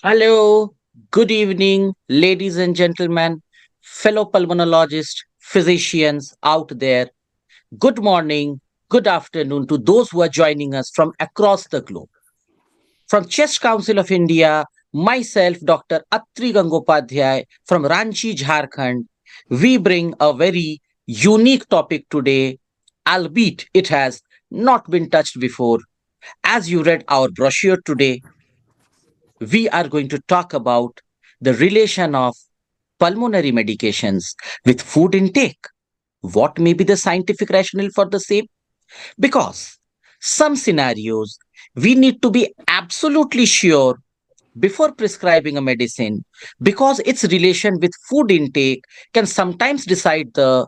Hello, good evening, ladies and gentlemen, fellow pulmonologists, physicians out there. Good morning, good afternoon to those who are joining us from across the globe. From Chest Council of India, myself, Dr. Atri Gangopadhyay from Ranchi, Jharkhand, we bring a very unique topic today, albeit it has not been touched before. As you read our brochure today, we are going to talk about the relation of pulmonary medications with food intake. What may be the scientific rationale for the same? Because some scenarios we need to be absolutely sure before prescribing a medicine because its relation with food intake can sometimes decide the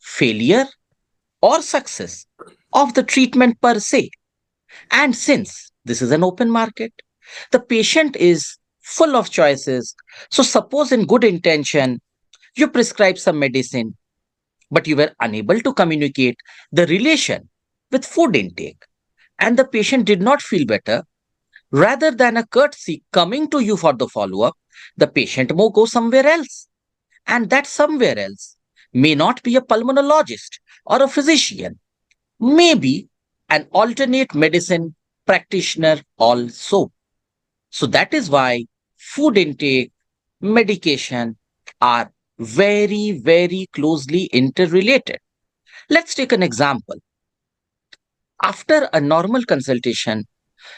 failure or success of the treatment per se. And since this is an open market, the patient is full of choices. So, suppose in good intention, you prescribe some medicine, but you were unable to communicate the relation with food intake, and the patient did not feel better. Rather than a courtesy coming to you for the follow up, the patient may go somewhere else. And that somewhere else may not be a pulmonologist or a physician, maybe an alternate medicine practitioner also. So that is why food intake, medication are very closely interrelated. Let's take an example. After a normal consultation,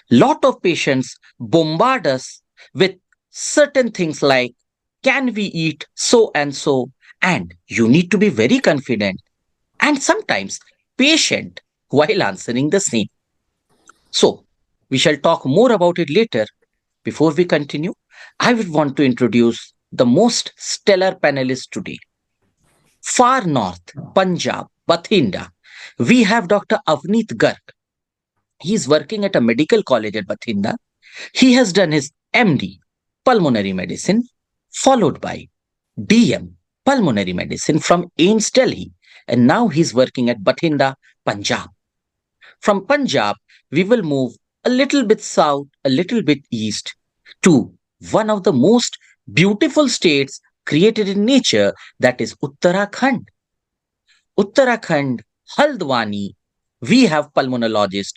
lot of patients bombard us with certain things like, can we eat so and so? And you need to be very confident and sometimes patient while answering the same. So, we shall talk more about it later. Before we continue, I would want to introduce the most stellar panelist today. Far north, Punjab, Bathinda, we have Dr. Avneet Garg. He is working at a medical college at Bathinda. He has done his MD, pulmonary medicine, followed by DM, pulmonary medicine from AIMS Delhi, and now he's working at Bathinda, Punjab. From Punjab, we will move a little bit south, a little bit east to one of the most beautiful states created in nature, that is Uttarakhand. Uttarakhand, Haldwani, we have pulmonologist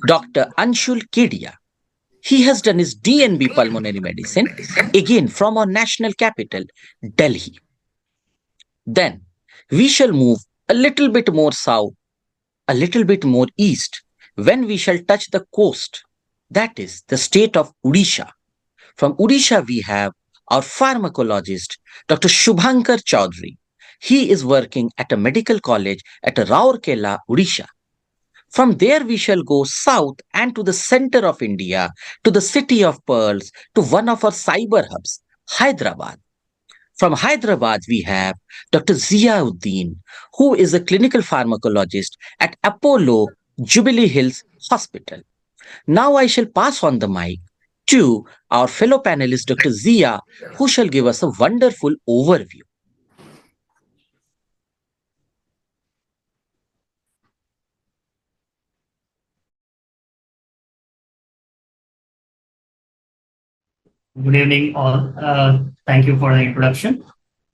Dr. Anshul Kediya. He has done his DNB pulmonary medicine, again from our national capital, Delhi. Then we shall move a little bit more south, a little bit more east, when we shall touch the coast, that is the state of Odisha. From Odisha, we have our pharmacologist, Dr. Subhankar Choudhury. He is working at a medical college at Rourkela, Odisha. From there, we shall go south and to the center of India, to the city of pearls, to one of our cyber hubs, Hyderabad. From Hyderabad, we have Dr. Ziauddin, who is a clinical pharmacologist at Apollo Jubilee Hills Hospital. Now I shall pass on the mic to our fellow panelist, Dr. Zia, who shall give us a wonderful overview. Good evening, all. Thank you for the introduction.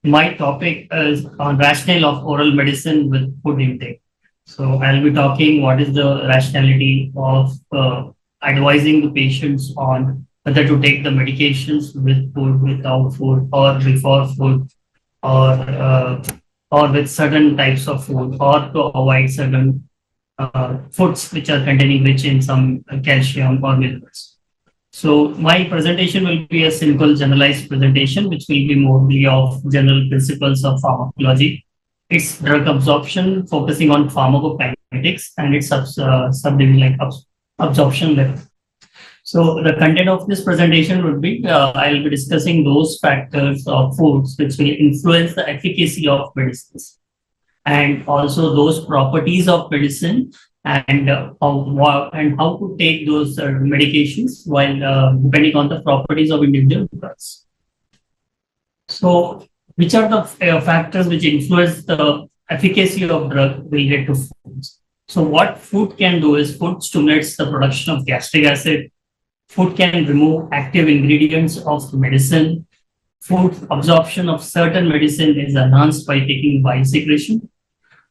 My topic is on rationale of oral medicine with food intake. So I'll be talking what is the rationality of advising the patients on whether to take the medications with food, without food, or before food, or with certain types of food, or to avoid certain foods which are containing rich in some calcium or minerals. So my presentation will be a simple generalized presentation, which will be mostly of general principles of pharmacology. It's drug absorption, focusing on pharmacokinetics, and its subdivision like absorption level. So the content of this presentation would be, I'll be discussing those factors of foods which will influence the efficacy of medicines, and also those properties of medicine, and how to take those medications while depending on the properties of individual drugs. So, which are the factors which influence the efficacy of drug related to foods? So, what food can do is food stimulates the production of gastric acid, Food can remove active ingredients of medicine. Food absorption of certain medicine is enhanced by taking bile secretion.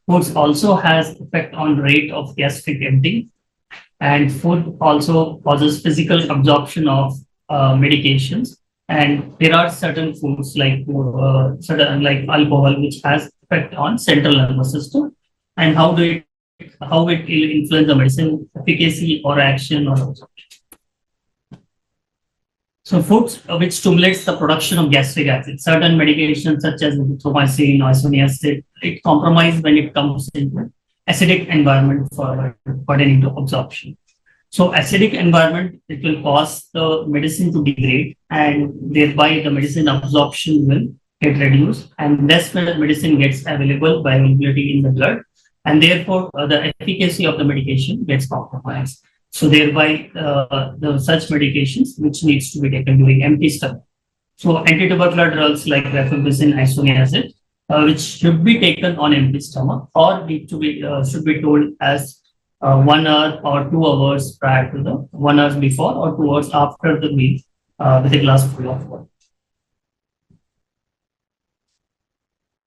Food also has effect on rate of gastric emptying, and food also causes physical absorption of medications. And there are certain foods like certain like alcohol, which has effect on central nervous system, and how it will influence the medicine efficacy or action or absorption. So foods which stimulates the production of gastric acid. Certain medications such as erythromycin or isoniazid, it compromise when it comes into acidic environment for pertaining to absorption. So acidic environment, it will cause the medicine to degrade, and thereby the medicine absorption will get reduced, and less medicine gets available by availability in the blood, and therefore the efficacy of the medication gets compromised. So thereby the such medications which needs to be taken during empty stomach. So anti-tubercular drugs like rifampicin, isoniazid, which should be taken on empty stomach, or need to be should be told as 1 hour or 2 hours prior to the 1 hour before or 2 hours after the meal with a glass full of water.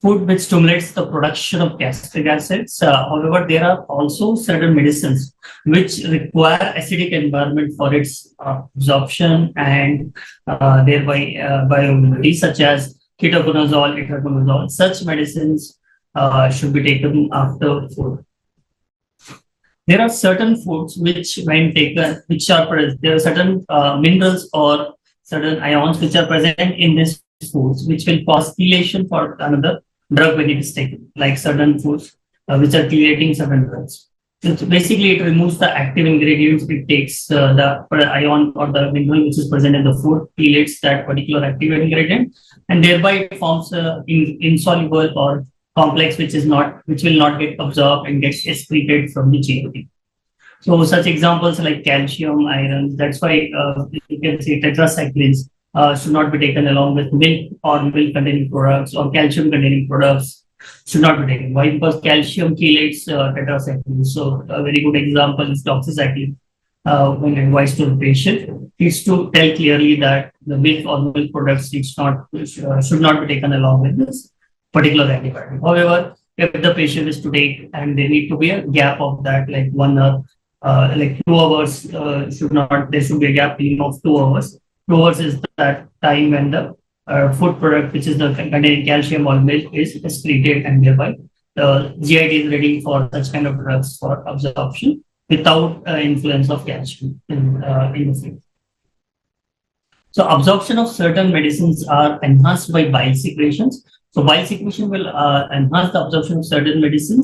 Food which stimulates the production of gastric acids. However, there are also certain medicines which require acidic environment for its absorption and thereby bioavailability, such as ketoconazole, itraconazole. Such medicines should be taken after food. There are certain foods which, when taken, which are present, there are certain minerals or certain ions which are present in these foods, which will cause chelation for another drug when it is taken, like certain foods which are chelating certain drugs. So basically, it removes the active ingredients. It takes the ion or the mineral which is present in the food, chelates that particular active ingredient, and thereby it forms insoluble or complex which will not get absorbed and gets excreted from the GI. So such examples like calcium, iron. That's why you can say tetracyclines should not be taken along with milk or milk-containing products, or calcium-containing products should not be taken. Why? Because calcium chelates tetracyclines. So a very good example is doxycycline. When advised to the patient, is to tell clearly that the milk or milk products should not be taken along with this particular antibiotic. However, if the patient is to take, and there need to be a gap of that, like 1 hour, like 2 hours, there should be a gap of 2 hours. 2 hours is that time when the food product, which is the containing calcium or milk, is excreted, and thereby the GIT is ready for such kind of drugs for absorption without influence of calcium in the food. So absorption of certain medicines are enhanced by bile secretions. So bile secretion will enhance the absorption of certain medicine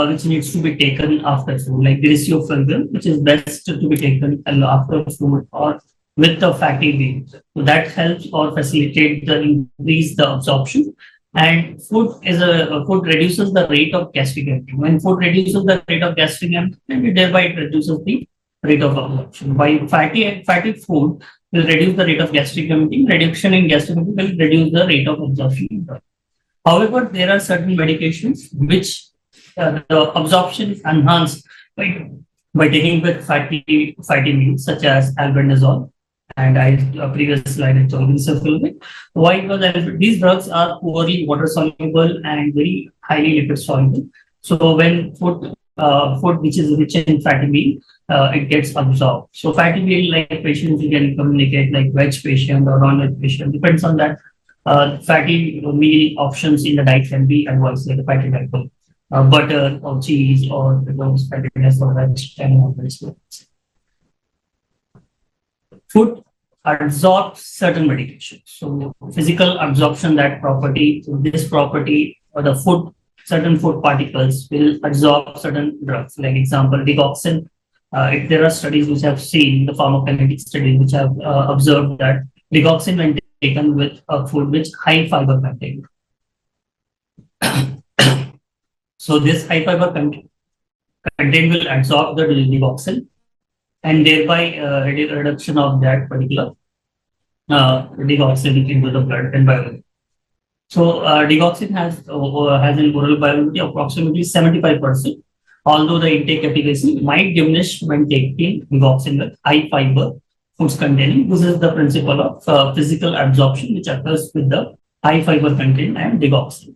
which needs to be taken after food, like griseofulvin, which is best to be taken after food or with the fatty meal. So that helps or facilitate the increase the absorption. And food reduces the rate of gastric emptying. When food reduces the rate of gastric emptying, thereby it reduces the rate of absorption. By fatty food will reduce the rate of gastric emptying. Reduction in gastric emptying will reduce the rate of absorption. However, there are certain medications which the absorption is enhanced by taking with fatty meals, such as albendazole. And I previous slide I told you. Why? Because these drugs are poorly water soluble and very highly lipid soluble. So when food which is rich in fatty meal, it gets absorbed. So fatty meal, like patients you can communicate, like veg patient or non-veg patient, depends on that. Fatty meal options in the diet can be advised, like the fatty diet, butter or cheese or fattiness or veg and food absorbs certain medications. So physical absorption, this property or the food, certain food particles will absorb certain drugs. Like example, digoxin. If there are studies which have seen, the pharmacokinetic studies which have observed that digoxin when taken with a food which high fiber content. So this high fiber content will absorb the digoxin, and thereby reduction of that particular digoxin into the blood and bioavailability. So digoxin has an oral bioavailability of approximately 75%. although the intake efficacy might diminish when taking digoxin with high fiber foods containing. This is the principle of physical absorption which occurs with the high fiber content and digoxin.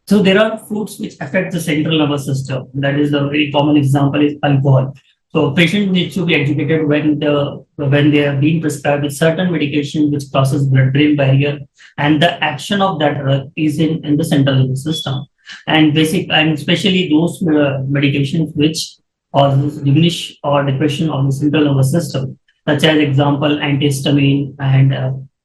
So there are foods which affect the central nervous system. That is a very common example is alcohol. So patient needs to be educated when they are being prescribed with certain medication which crosses blood-brain barrier, and the action of that drug is in the central nervous system. And especially those medications which causes diminish or depression of the central nervous system, such as example antihistamine and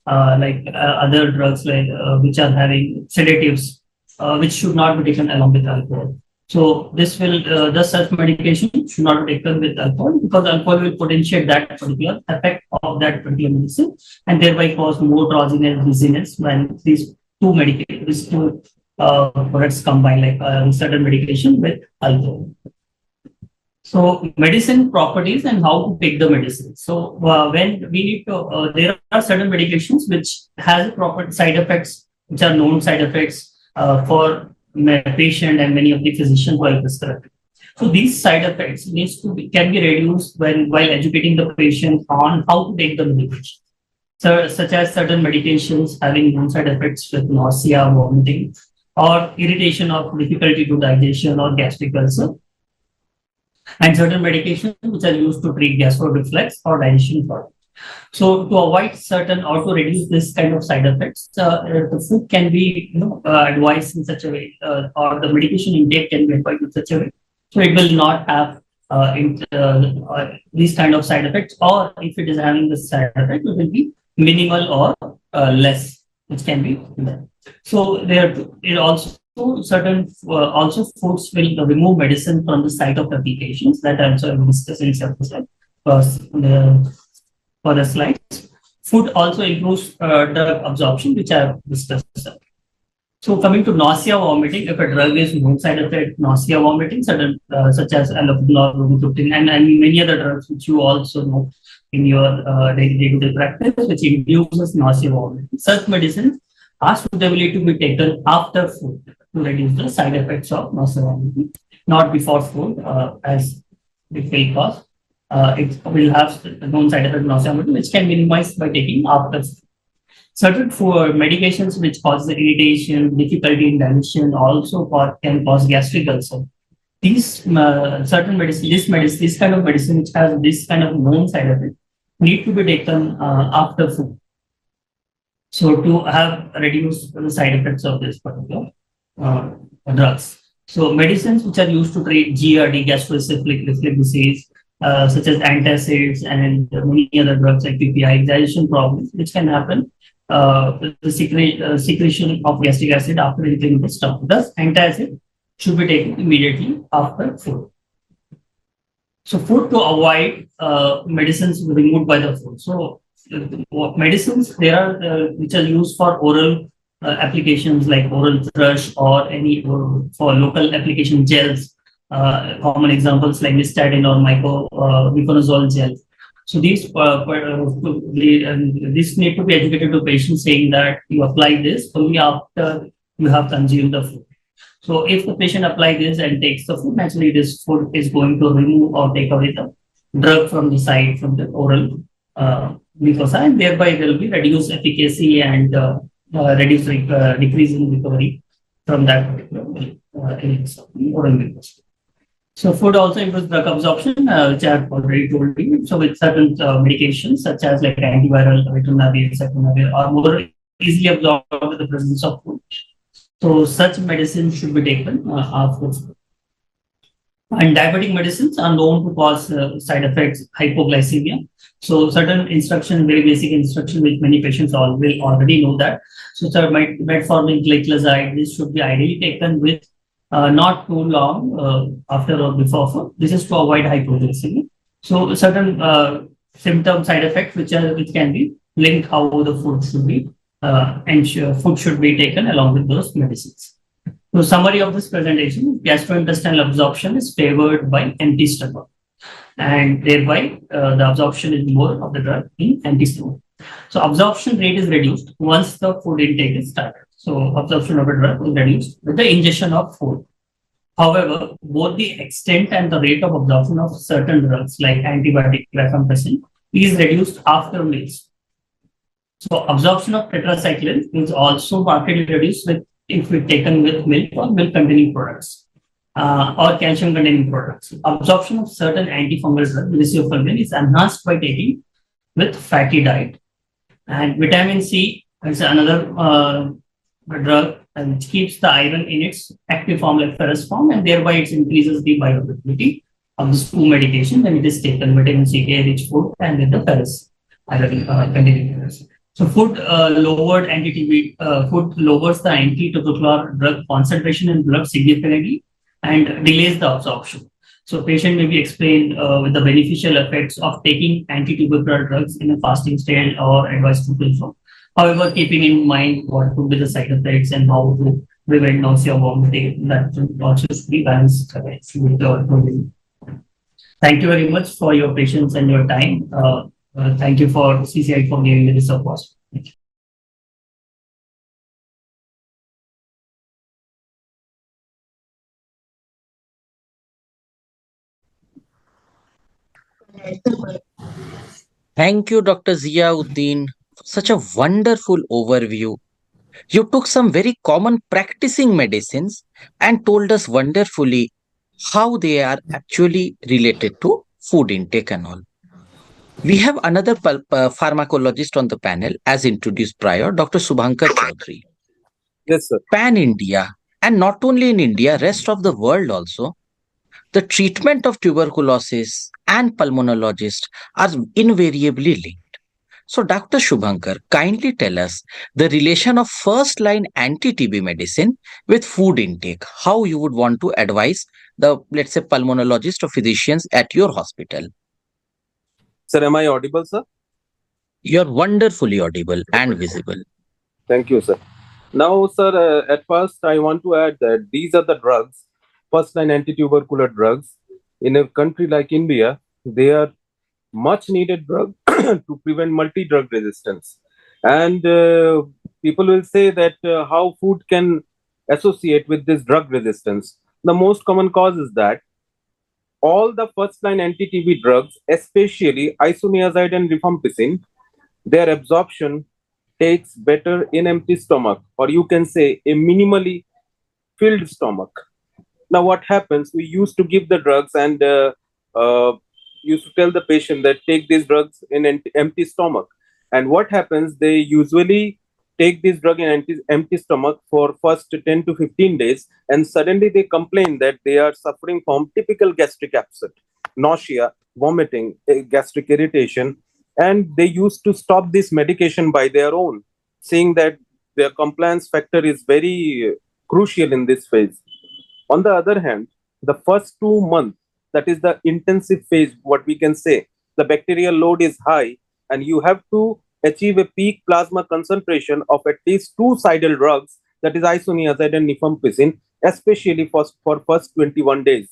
other drugs which are having sedatives, which should not be taken along with alcohol. So this will the such medication should not be taken with alcohol, because alcohol will potentiate that particular effect of that particular medicine and thereby cause more drowsiness, dizziness when these two products combine, like certain medication with alcohol. So medicine properties and how to take the medicine. So when we need to, there are certain medications which has proper side effects, which are known side effects for patient and many of the physicians who are prescribed. So these side effects can be reduced while educating the patient on how to take the medication. So, such as certain medications having known side effects with nausea, vomiting, or irritation or difficulty to digestion or gastric ulcer, and certain medications which are used to treat gastro reflux or digestion problems. So to avoid certain or to reduce this kind of side effects, the food can be advised in such a way, or the medication intake can be advised in such a way, so it will not have these kind of side effects, or if it is having the side effect, it will be minimal or less, which can be done. So it also certain also foods will remove medicine from the site of applications. That also I will discuss in separate for the slides. Food also improves drug absorption, which I have discussed. So coming to nausea, vomiting, if a drug is known side effect, nausea, vomiting, certain such as allopurinol, and many other drugs which you also know in your day-to-day practice, which induces nausea, vomiting. Such medicines are suitably to be taken after food to reduce the side effects of nausea, vomiting, not before food, as it will cause. It will have known side effect nausea, which can minimize by taking after food. Certain medications which cause irritation, difficulty in digestion, also can cause gastric ulcer. These certain medicine, this kind of medicine which has this kind of known side effect need to be taken after food. So to have reduced the side effects of this particular drugs. So medicines which are used to treat GERD, gastroesophageal reflux disease, such as antacids and many other drugs like PPI, digestion problems, which can happen the secretion of gastric acid after entering the stomach. Thus, antacid should be taken immediately after food. So, food to avoid medicines removed by the food. So, medicines there are which are used for oral applications like oral thrush or any for local application gels. Common examples like nystatin or miconazole gel. So these this need to be educated to patients, saying that you apply this only after you have consumed the food. So if the patient applies this and takes the food, naturally this food is going to remove or take away the drug from the side, from the oral mucosa, and thereby there will be reduced efficacy and decrease in recovery from that oral mucosa. So food also improves drug absorption, which I have already told you. So with certain medications such as like antiviral, ritonavir, sacubitril are more easily absorbed with the presence of food. So such medicines should be taken after food. And diabetic medicines are known to cause side effects, hypoglycemia. So certain instruction, very basic instruction, which many patients will already know that. So metformin, gliclazide, this should be ideally taken with not too long after or before food. This is to avoid hypoglycemia. So certain symptom side effects which can be linked how the food should be food should be taken along with those medicines. So summary of this presentation: gastrointestinal absorption is favored by empty stomach, and thereby the absorption is more of the drug in empty stomach. So absorption rate is reduced once the food intake is started. So absorption of a drug is reduced with the ingestion of food. However, both the extent and the rate of absorption of certain drugs like antibiotic rifampicin is reduced after meals. So absorption of tetracycline is also markedly reduced with if it taken with milk or milk containing products or calcium containing products. Absorption of certain antifungal drugs, lisofulvin, is enhanced by taking with fatty diet. And vitamin C is another drug which keeps the iron in its active form like ferrous form, and thereby it increases the bioavailability of this two medication when it is taken. Vitamin C, A rich food, and with the ferrous iron containing ferrous. So food lowers the anti-tubercular drug concentration in blood significantly and delays the absorption. So patient may be explained with the beneficial effects of taking anti-tubercular drugs in a fasting state or advised to do so. However, keeping in mind what could be the side effects and how to prevent nausea, vomiting, that also should be balanced with the. Thank you very much for your patience and your time. Thank you for CCI for giving me this opportunity. Thank you, Dr. Ziauddin, for such a wonderful overview. You took some very common practicing medicines and told us wonderfully how they are actually related to food intake and all. We have another pharmacologist on the panel, as introduced prior, Dr. Subhankar Choudhury. Yes, sir. Pan India, and not only in India, rest of the world also, the treatment of tuberculosis and pulmonologists are invariably linked. So, Dr. Shubhankar, kindly tell us the relation of first line anti TB medicine with food intake, how you would want to advise the, let's say, pulmonologist or physicians at your hospital. Sir, am I audible, sir? You're wonderfully audible and visible. Thank you, sir. Now, sir, at first, I want to add that these are the drugs, first line anti-tubercular drugs. In a country like India, they are much needed drug to prevent multi-drug resistance. And people will say that how food can associate with this drug resistance. The most common cause is that all the first line anti-TB drugs, especially isoniazid and rifampicin, their absorption takes better in empty stomach, or you can say a minimally filled stomach. Now, what happens? We used to give the drugs and used to tell the patient that take these drugs in empty stomach. And what happens? They usually take this drug in empty stomach for first 10 to 15 days, and suddenly they complain that they are suffering from typical gastric upset, nausea, vomiting, gastric irritation, and they used to stop this medication by their own, saying that their compliance factor is very crucial in this phase. On the other hand, the first 2 months, that is the intensive phase, what we can say, the bacterial load is high, and you have to achieve a peak plasma concentration of at least two sidal drugs, that is isoniazid and rifampicin, especially for first 21 days.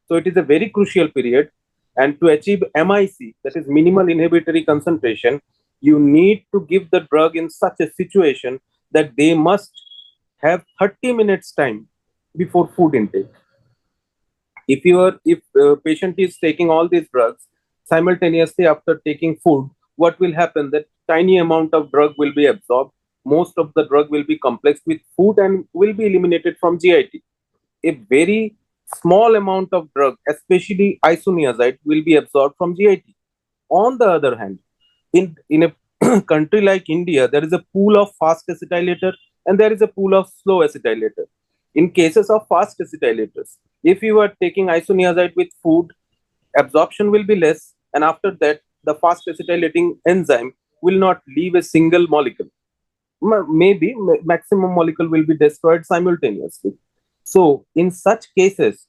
So it is a very crucial period. And to achieve MIC, that is minimal inhibitory concentration, you need to give the drug in such a situation that they must have 30 minutes time before food intake. If patient is taking all these drugs simultaneously after taking food, what will happen? That tiny amount of drug will be absorbed. Most of the drug will be complexed with food and will be eliminated from GIT. A very small amount of drug, especially isoniazid, will be absorbed from GIT. On the other hand, in a country like India, there is a pool of fast acetylator and there is a pool of slow acetylator. In cases of fast acetylators, if you are taking isoniazid with food, absorption will be less, and after that, the fast acetylating enzyme will not leave a single molecule. Maybe maximum molecule will be destroyed simultaneously. So, in such cases,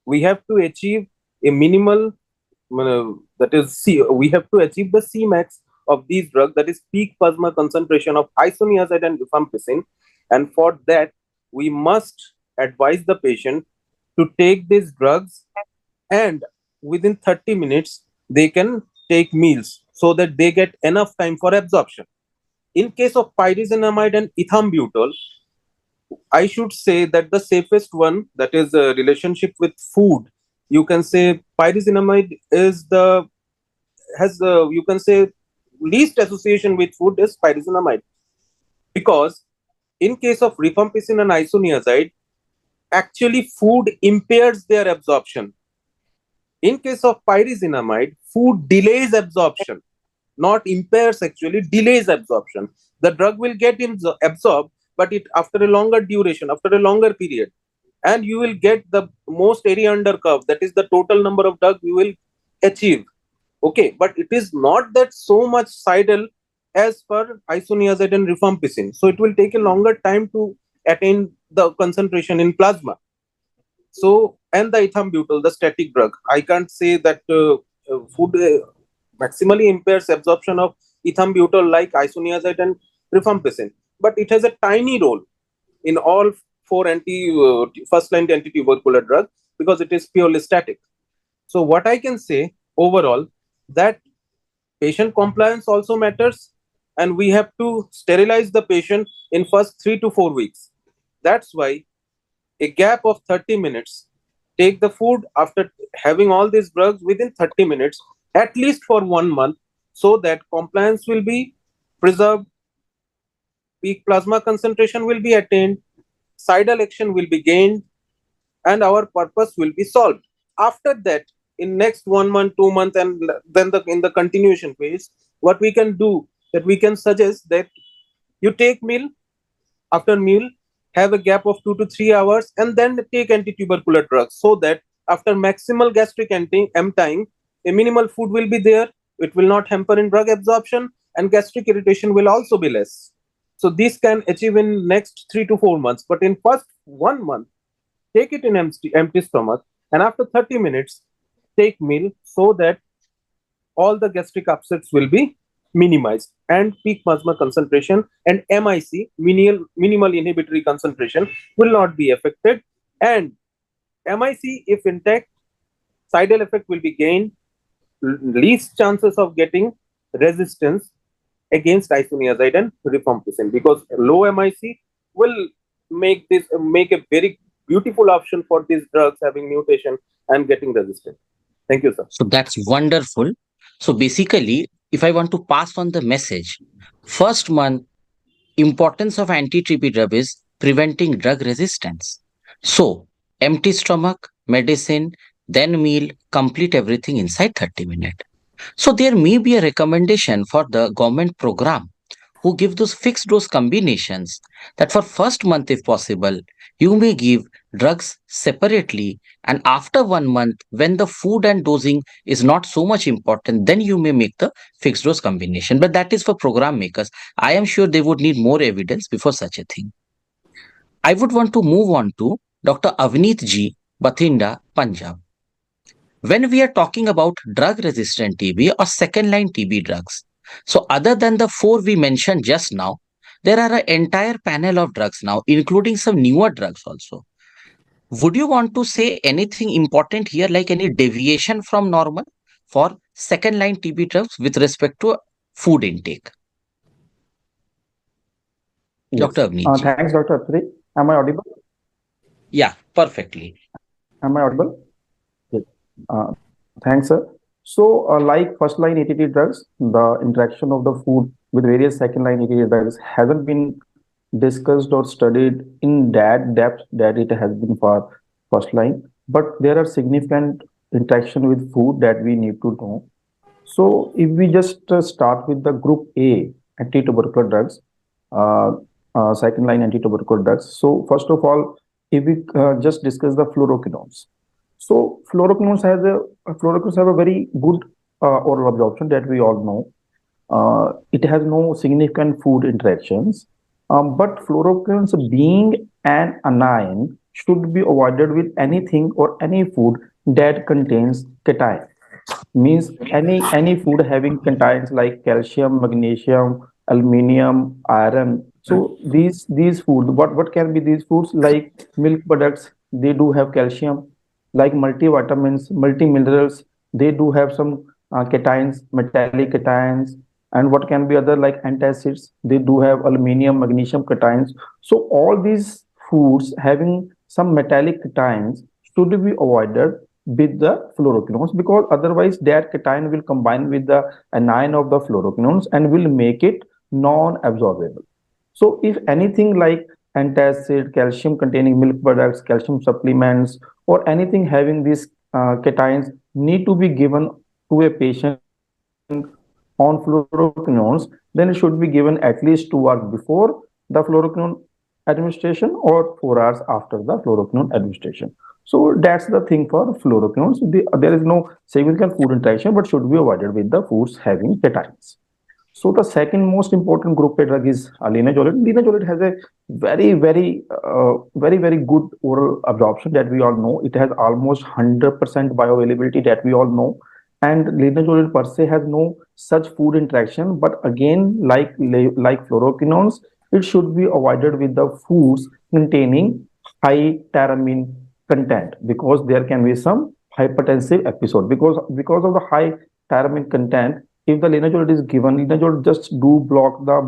we have to achieve a minimal, that is, we have to achieve the Cmax of these drugs, that is peak plasma concentration of isoniazid and rifampicin. And for that, we must advise the patient to take these drugs, and within 30 minutes, they can take meals so that they get enough time for absorption. In case of pyrazinamide and ethambutol, I should say that the safest one, that is a relationship with food, you can say pyrazinamide is the has you can say least association with food is pyrazinamide, because in case of rifampicin and isoniazid, actually food impairs their absorption. In case of pyrazinamide, food delays absorption, not impairs, actually delays absorption. The drug will get absorbed, but it after a longer duration, after a longer period, and you will get the most area under curve, that is the total number of drug you will achieve. Okay, but it is not that so much sidal as per isoniazid and rifampicin. So it will take a longer time to attain the concentration in plasma. So, and the ethambutol, the static drug, I can't say that food maximally impairs absorption of ethambutol like isoniazid and rifampicin, but it has a tiny role in all four first line anti-tubercular drugs because it is purely static. So what I can say overall, that patient compliance also matters, and we have to sterilize the patient in first 3 to 4 weeks. That's why a gap of 30 minutes, take the food after having all these drugs within 30 minutes, at least for 1 month, so that compliance will be preserved, peak plasma concentration will be attained, sidal action will be gained, and our purpose will be solved. After that, in next 1 month, 2 month, and then in the continuation phase, what we can do, that we can suggest that you take meal, after meal have a gap of 2 to 3 hours, and then take anti-tubercular drugs, so that after maximal gastric emptying, a minimal food will be there. It will not hamper in drug absorption, and gastric irritation will also be less. So this can achieve in next 3 to 4 months. But in first 1 month, take it in empty stomach, and after 30 minutes, take meal, so that all the gastric upsets will be minimized, and peak plasma concentration and MIC, minimal inhibitory concentration, will not be affected. And MIC, if intact, sidal effect will be gained, least chances of getting resistance against isoniazid and rifampicin, because low MIC will make a very beautiful option for these drugs having mutation and getting resistant. Thank you, sir. So that's wonderful. So basically, if I want to pass on the message, first one, importance of anti-TB drug is preventing drug resistance. So empty stomach, medicine, then meal, complete everything inside 30 minutes. So there may be a recommendation for the government program who give those fixed dose combinations, that for first month if possible you may give drugs separately, and after 1 month when the food and dosing is not so much important, then you may make the fixed dose combination. But that is for program makers. I am sure they would need more evidence before such a thing. I would want to move on to Dr. Avneet Ji, Bathinda, Punjab. When we are talking about drug resistant TB or second line TB drugs, so other than the four we mentioned just now, there are an entire panel of drugs now, including some newer drugs also. Would you want to say anything important here, like any deviation from normal for second line TB drugs with respect to food intake? Yes. Dr. Avneet Ji. Thanks, Dr. Atri. Am I audible? Yeah, perfectly. Am I audible? Yes. Thanks, sir. So, like first line ATT drugs, the interaction of the food with various second line ATT drugs hasn't been discussed or studied in that depth that it has been for first line. But there are significant interaction with food that we need to know. So, if we just start with the group A anti-tubercular drugs, uh, second line anti-tubercular drugs. So, first of all, if we just discuss the fluoroquinones. So, fluoroquinones have a very good oral absorption that we all know. It has no significant food interactions, but fluoroquinones being an anion should be avoided with anything or any food that contains cation. Means any food having contains like calcium, magnesium, aluminium, iron. So these food, what can be these foods? Like milk products, they do have calcium. Like multivitamins, multiminerals, they do have some cations, metallic cations. And what can be other like antacids, they do have aluminium, magnesium cations. So all these foods having some metallic cations should be avoided with the fluoroquinones, because otherwise that cation will combine with the anion of the fluoroquinones and will make it non-absorbable. So if anything like antacid, calcium containing milk products, calcium supplements, or anything having these cations need to be given to a patient on fluoroquinones, then it should be given at least 2 hours before the fluoroquinone administration or 4 hours after the fluoroquinone administration. So that's the thing for fluoroquinones. There is no significant food interaction, but should be avoided with the foods having cations. So the second most important group A drug is linezolid. Linezolid has a very good oral absorption that we all know. It has almost 100% bioavailability that we all know. And linezolid per se has no such food interaction. But again, like fluoroquinones, it should be avoided with the foods containing high tyramine content, because there can be some hypertensive episode because of the high tyramine content. If the linezolid is given, linezolid just do block the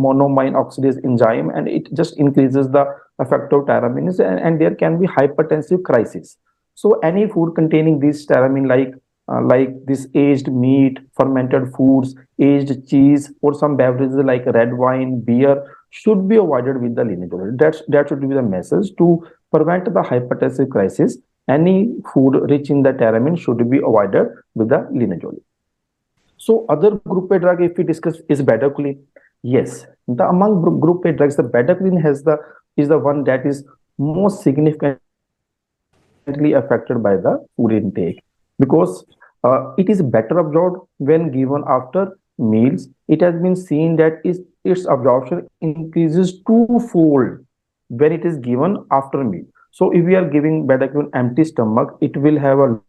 monoamine oxidase enzyme, and it just increases the effect of tyramines, and there can be hypertensive crisis. So any food containing this tyramine, like this aged meat, fermented foods, aged cheese, or some beverages like red wine, beer, should be avoided with the linezolid. That should be the message to prevent the hypertensive crisis. Any food rich in the tyramine should be avoided with the linezolid. So other group A drug, if we discuss, is bedaquiline. Yes, among group A drugs, the bedaquiline is the one that is most significantly affected by the food intake, because it is better absorbed when given after meals. It has been seen that its absorption increases twofold when it is given after meal. So if we are giving bedaquiline empty stomach, it will have a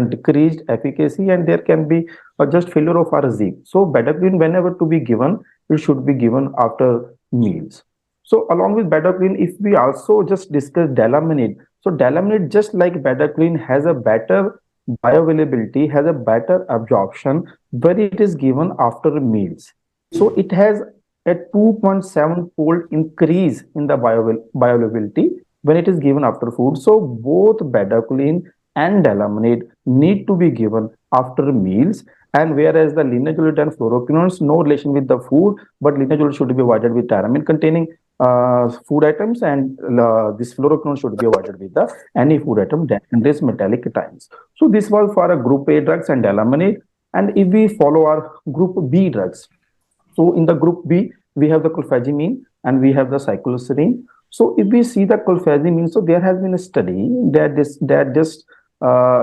decreased efficacy, and there can be just failure of our zinc. So bedaquiline, whenever to be given, it should be given after meals. So along with bedaquiline, if we also just discuss delamanid, so delamanid, just like bedaquiline, has a better bioavailability, has a better absorption when it is given after meals. So it has a 2.7-fold increase in the bioavailability when it is given after food. So both bedaquiline and delamanid need to be given after meals, and whereas the linezolid and fluoroquinones, no relation with the food, but linezolid should be avoided with tyramine containing food items, and this fluoroquinone should be avoided with the any food item that contains metallic cation. So this was for a group A drugs and delamanid. And if we follow our group B drugs, so in the group B, we have the clofazimine and we have the cycloserine. So if we see the clofazimine, so there has been a study that just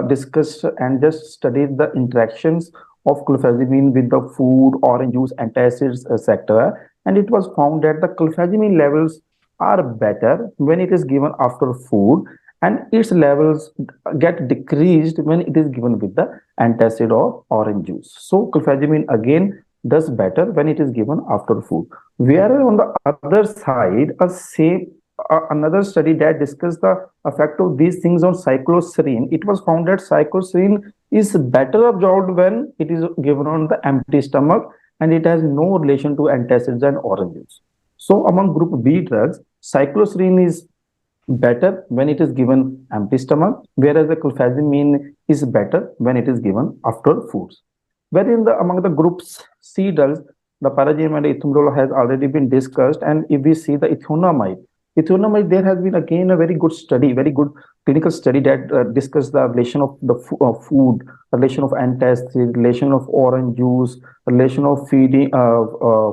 discussed and just studied the interactions of clofazimine with the food, orange juice, antacids, etc. And it was found that the clofazimine levels are better when it is given after food, and its levels get decreased when it is given with the antacid or orange juice. So clofazimine again does better when it is given after food. Whereas on the other side, another study that discussed the effect of these things on cycloserine, it was found that cycloserine is better absorbed when it is given on the empty stomach, and it has no relation to antacids and orange juice. So among group B drugs, cycloserine is better when it is given empty stomach, whereas the clofazimine is better when it is given after foods. Wherein among the groups C drugs, the paradigm and ethambutol has already been discussed. And if we see the ethionamide, there has been again a very good clinical study that discussed the relation of the food, relation of antacid, relation of orange juice, relation of feeding,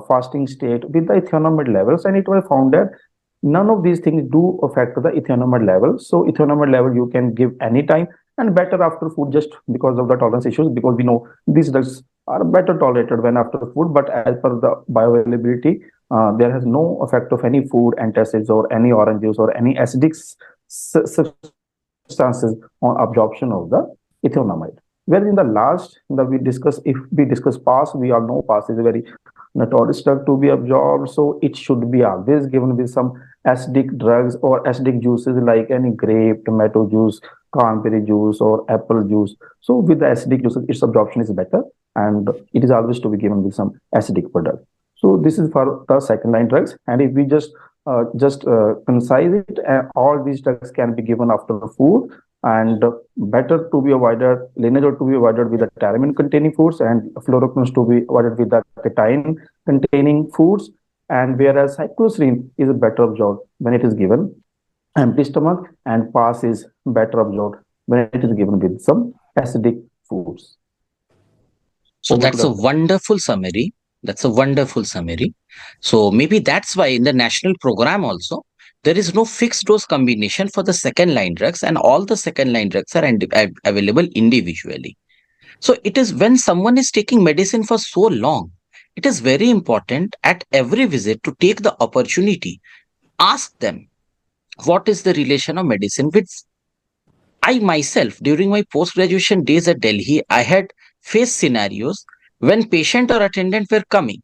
fasting state with the ethionamide levels, and it was found that none of these things do affect the ethionamide level. So ethionamide level you can give anytime, and better after food, just because of the tolerance issues, because we know these drugs are better tolerated when after food, but as per the bioavailability, there has no effect of any food, antacids, or any orange juice, or any acidic substances on absorption of the ethionamide. Whereas in the last, if we discuss PAS, we all know PAS is a very notorious drug to be absorbed, so it should be always given with some acidic drugs or acidic juices like any grape, tomato juice, cranberry juice, or apple juice. So with the acidic juices, its absorption is better, and it is always to be given with some acidic product. So this is for the second line drugs. And if we just concise it, all these drugs can be given after food, and better to be avoided, linezolid to be avoided with the ptaramine containing foods, and fluoroquinones to be avoided with the cation containing foods. And whereas cycloserine is better absorbed when it is given empty stomach, and pass is better absorbed when it is given with some acidic foods. So Over to that's a the wonderful summary. That's a wonderful summary. So maybe that's why in the national program also, there is no fixed dose combination for the second line drugs, and all the second line drugs are available individually. So it is when someone is taking medicine for so long, it is very important at every visit to take the opportunity, ask them what is the relation of medicine with. I myself, during my post graduation days at Delhi, I had faced scenarios when patient or attendant were coming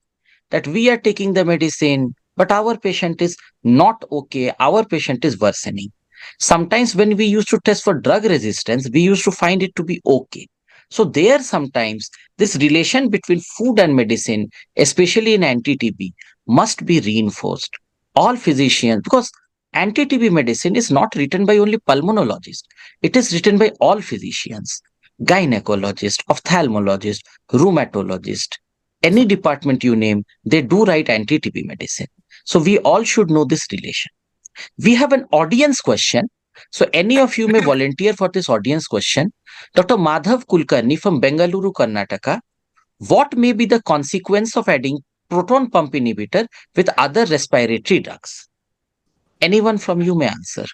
that we are taking the medicine, but our patient is not okay, our patient is worsening. Sometimes when we used to test for drug resistance, we used to find it to be okay. So there sometimes this relation between food and medicine, especially in anti-TB, must be reinforced. All physicians, because anti-TB medicine is not written by only pulmonologists, it is written by all physicians, gynecologist, ophthalmologist, rheumatologist, any department you name, they do write anti-TB medicine. So we all should know this relation. We have an audience question. So any of you may volunteer for this audience question. Dr. Madhav Kulkarni from Bengaluru, Karnataka. What may be the consequence of adding proton pump inhibitor with other respiratory drugs? Anyone from you may answer.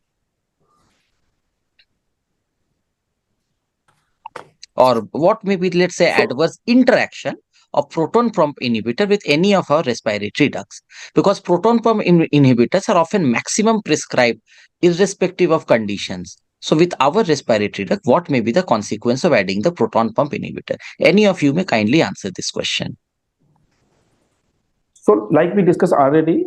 Or what may be, let's say, adverse interaction of proton pump inhibitor with any of our respiratory drugs, because proton pump inhibitors are often maximum prescribed irrespective of conditions. So with our respiratory drug, what may be the consequence of adding the proton pump inhibitor? Any of you may kindly answer this question. So, like we discussed already,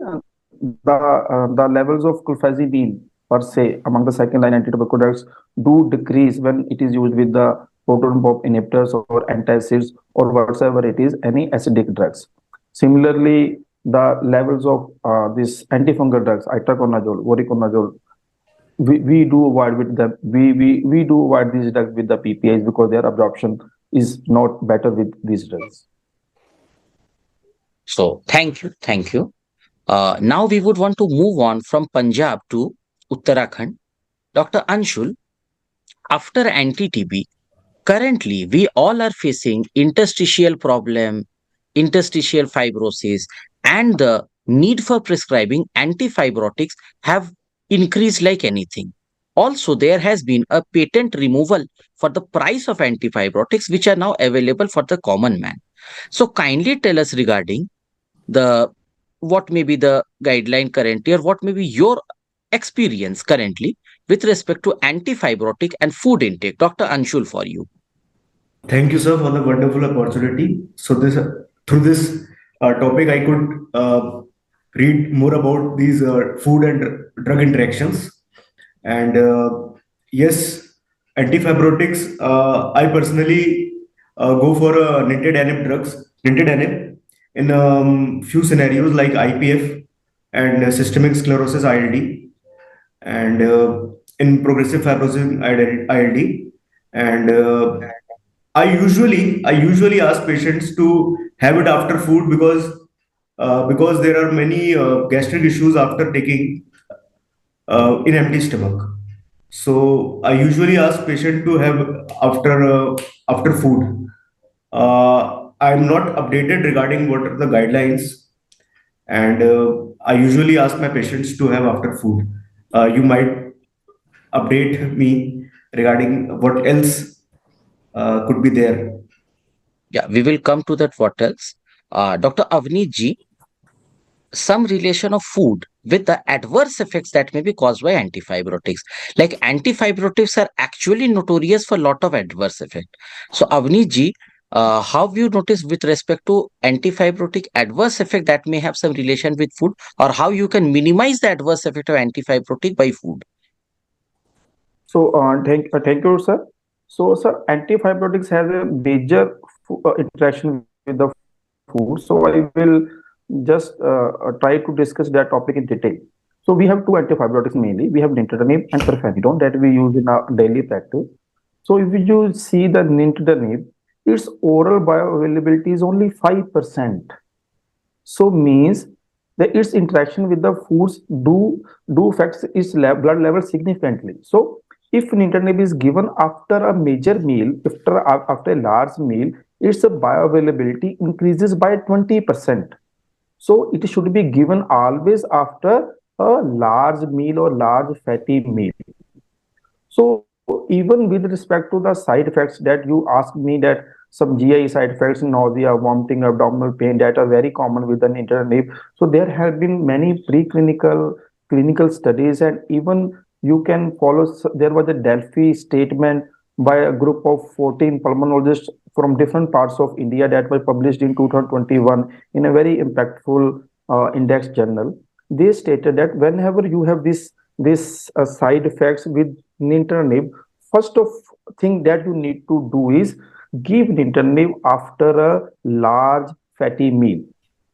the levels of clofazimine per se among the second line anti-tobacco drugs do decrease when it is used with the proton pump inhibitors or antacids or whatsoever it is, any acidic drugs. Similarly, the levels of this antifungal drugs, itraconazole, voriconazole, we do avoid with them. We do avoid these drugs with the PPIs because their absorption is not better with these drugs. So thank you. Thank you. Now we would want to move on from Punjab to Uttarakhand. Dr. Anshul, after anti-TB, currently we all are facing interstitial problem, interstitial fibrosis, and the need for prescribing antifibrotics have increased like anything. Also, there has been a patent removal for the price of antifibrotics, which are now available for the common man. So kindly tell us regarding the what may be the guideline currently, or what may be your experience currently with respect to antifibrotic and food intake. Dr. Anshul, for you. Thank you, sir, for the wonderful opportunity. So this through this topic, I could read more about these food and drug interactions. And yes, antifibrotics. I personally go for nintedanib drugs, nintedanib, in few scenarios like IPF and systemic sclerosis ILD, and in progressive fibrosis ILD, and I usually ask patients to have it after food because there are many gastric issues after taking in empty stomach. So I usually ask patient to have after food. I'm not updated regarding what are the guidelines, and I usually ask my patients to have after food. You might update me regarding what else could be there. Yeah, we will come to that. What else? Dr. Avneet ji, some relation of food with the adverse effects that may be caused by antifibrotics. Like antifibrotics are actually notorious for a lot of adverse effect. So Avneet ji, how have you noticed with respect to antifibrotic adverse effect that may have some relation with food, or how you can minimize the adverse effect of antifibrotic by food? So, thank you, sir. So, sir, antifibrotics has a major interaction with the food. So, I will just try to discuss that topic in detail. So we have two antifibrotics mainly. We have nintedanib and pirfenidone that we use in our daily practice. So if you see the nintedanib, its oral bioavailability is only 5%. So means that its interaction with the foods do affects its blood level significantly. So if nintedanib is given after a major meal, after a large meal, its bioavailability increases by 20%. So it should be given always after a large meal or large fatty meal. So even with respect to the side effects that you asked me, that some GI side effects, nausea, vomiting, abdominal pain, that are very common with an internet. So there have been many preclinical clinical studies, and even you can follow. There was a Delphi statement by a group of 14 pulmonologists from different parts of India that was published in 2021 in a very impactful index journal. They stated that whenever you have this side effects with nintedanib, first of thing that you need to do is give nintedanib after a large fatty meal,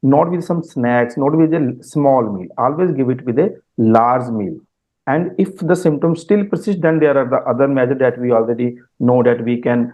not with some snacks, not with a small meal. Always give it with a large meal. And if the symptoms still persist, then there are the other measures that we already know, that we can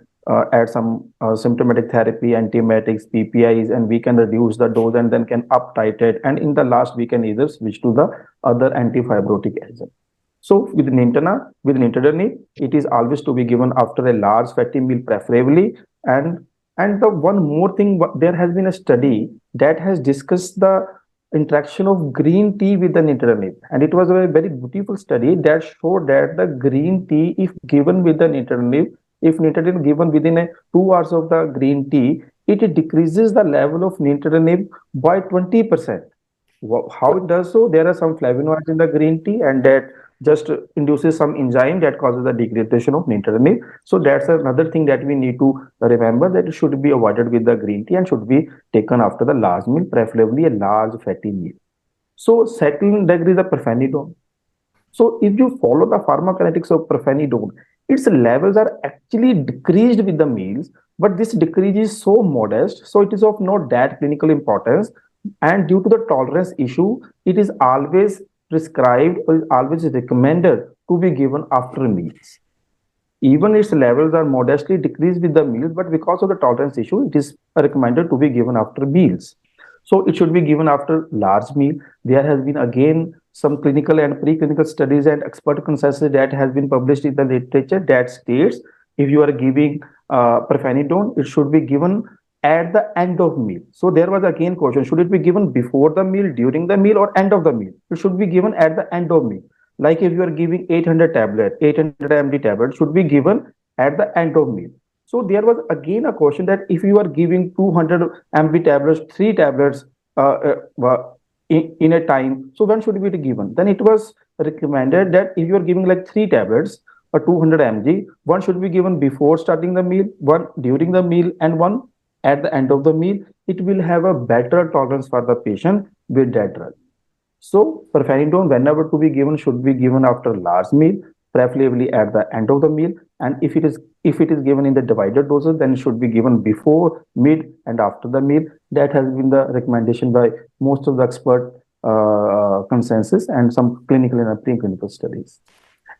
add some symptomatic therapy, antiemetics, PPIs, and we can reduce the dose and then can up titrate. And in the last, we can either switch to the other antifibrotic agent. So with nintedanib, it is always to be given after a large fatty meal, preferably. And the one more thing, there has been a study that has discussed the interaction of green tea with the nintedanib, and it was a very beautiful study that showed that the green tea, if given with the nintedanib, if nintedanib given within a 2 hours of the green tea, it decreases the level of nintedanib by 20%. How it does so? There are some flavonoids in the green tea, and that just induces some enzyme that causes the degradation of nintedanib. So that's another thing that we need to remember, that it should be avoided with the green tea and should be taken after the large meal, preferably a large fatty meal. So second, there is the pirfenidone. So if you follow the pharmacokinetics of pirfenidone, its levels are actually decreased with the meals, but this decrease is so modest, so it is of not that clinical importance. And due to the tolerance issue, it is always prescribed or is always recommended to be given after meals. Even its levels are modestly decreased with the meals, but because of the tolerance issue, it is recommended to be given after meals. So it should be given after large meal. There has been again some clinical and preclinical studies and expert consensus that has been published in the literature that states if you are giving pirfenidone, it should be given at the end of meal. So there was again question, should it be given before the meal, during the meal, or end of the meal? It should be given at the end of meal. Like if you are giving 800 mg tablet should be given at the end of meal. So there was again a question that if you are giving 200 mg tablets, three tablets in a time, so when should it be given? Then it was recommended that if you are giving like three tablets or 200 mg, one should be given before starting the meal, one during the meal, and one at the end of the meal. It will have a better tolerance for the patient with that drug. So pirfenidone, whenever to be given, should be given after large meal, preferably at the end of the meal. And if it is given in the divided doses, then it should be given before, mid, and after the meal. That has been the recommendation by most of the expert consensus and some clinical and preclinical studies.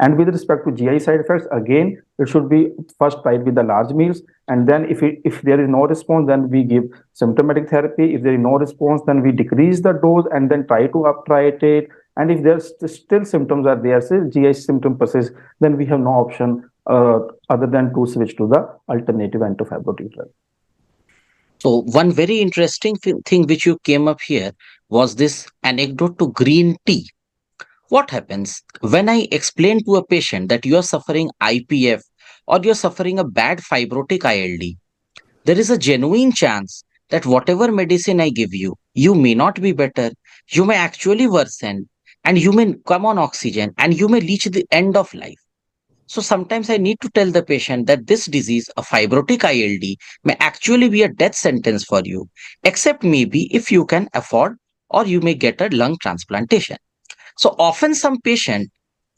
And with respect to GI side effects, again, it should be first tried with the large meals. And then if there is no response, then we give symptomatic therapy. If there is no response, then we decrease the dose and then try to up titrate. And if there's still symptoms are there, say GI symptom persist, then we have no option other than to switch to the alternative antifibrotic drug. So one very interesting thing which you came up here was this anecdote to green tea. What happens when I explain to a patient that you are suffering IPF or you're suffering a bad fibrotic ILD? There is a genuine chance that whatever medicine I give you, you may not be better, you may actually worsen, and you may come on oxygen and you may reach the end of life. So sometimes I need to tell the patient that this disease, a fibrotic ILD, may actually be a death sentence for you, except maybe if you can afford or you may get a lung transplantation. So often some patient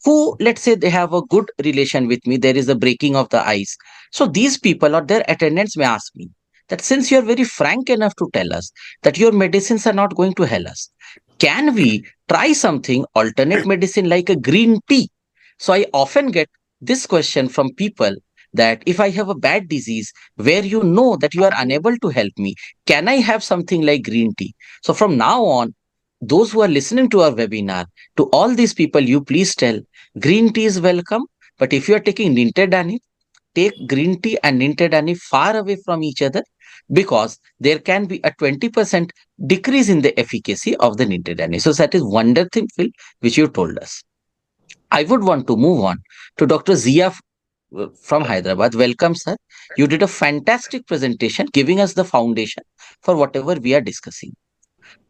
who, let's say they have a good relation with me, there is a breaking of the ice. So these people or their attendants may ask me that since you are very frank enough to tell us that your medicines are not going to help us, can we try something alternate medicine like a green tea? So I often get this question from people that if I have a bad disease where you know that you are unable to help me, can I have something like green tea? So from now on, those who are listening to our webinar, to all these people, you please tell green tea is welcome. But if you are taking Nintedanib, take green tea and Nintedanib far away from each other, because there can be a 20% decrease in the efficacy of the Nintedanib. So that is wonderful which you told us. I would want to move on to Dr. Zia from Hyderabad. Welcome, sir. You did a fantastic presentation giving us the foundation for whatever we are discussing.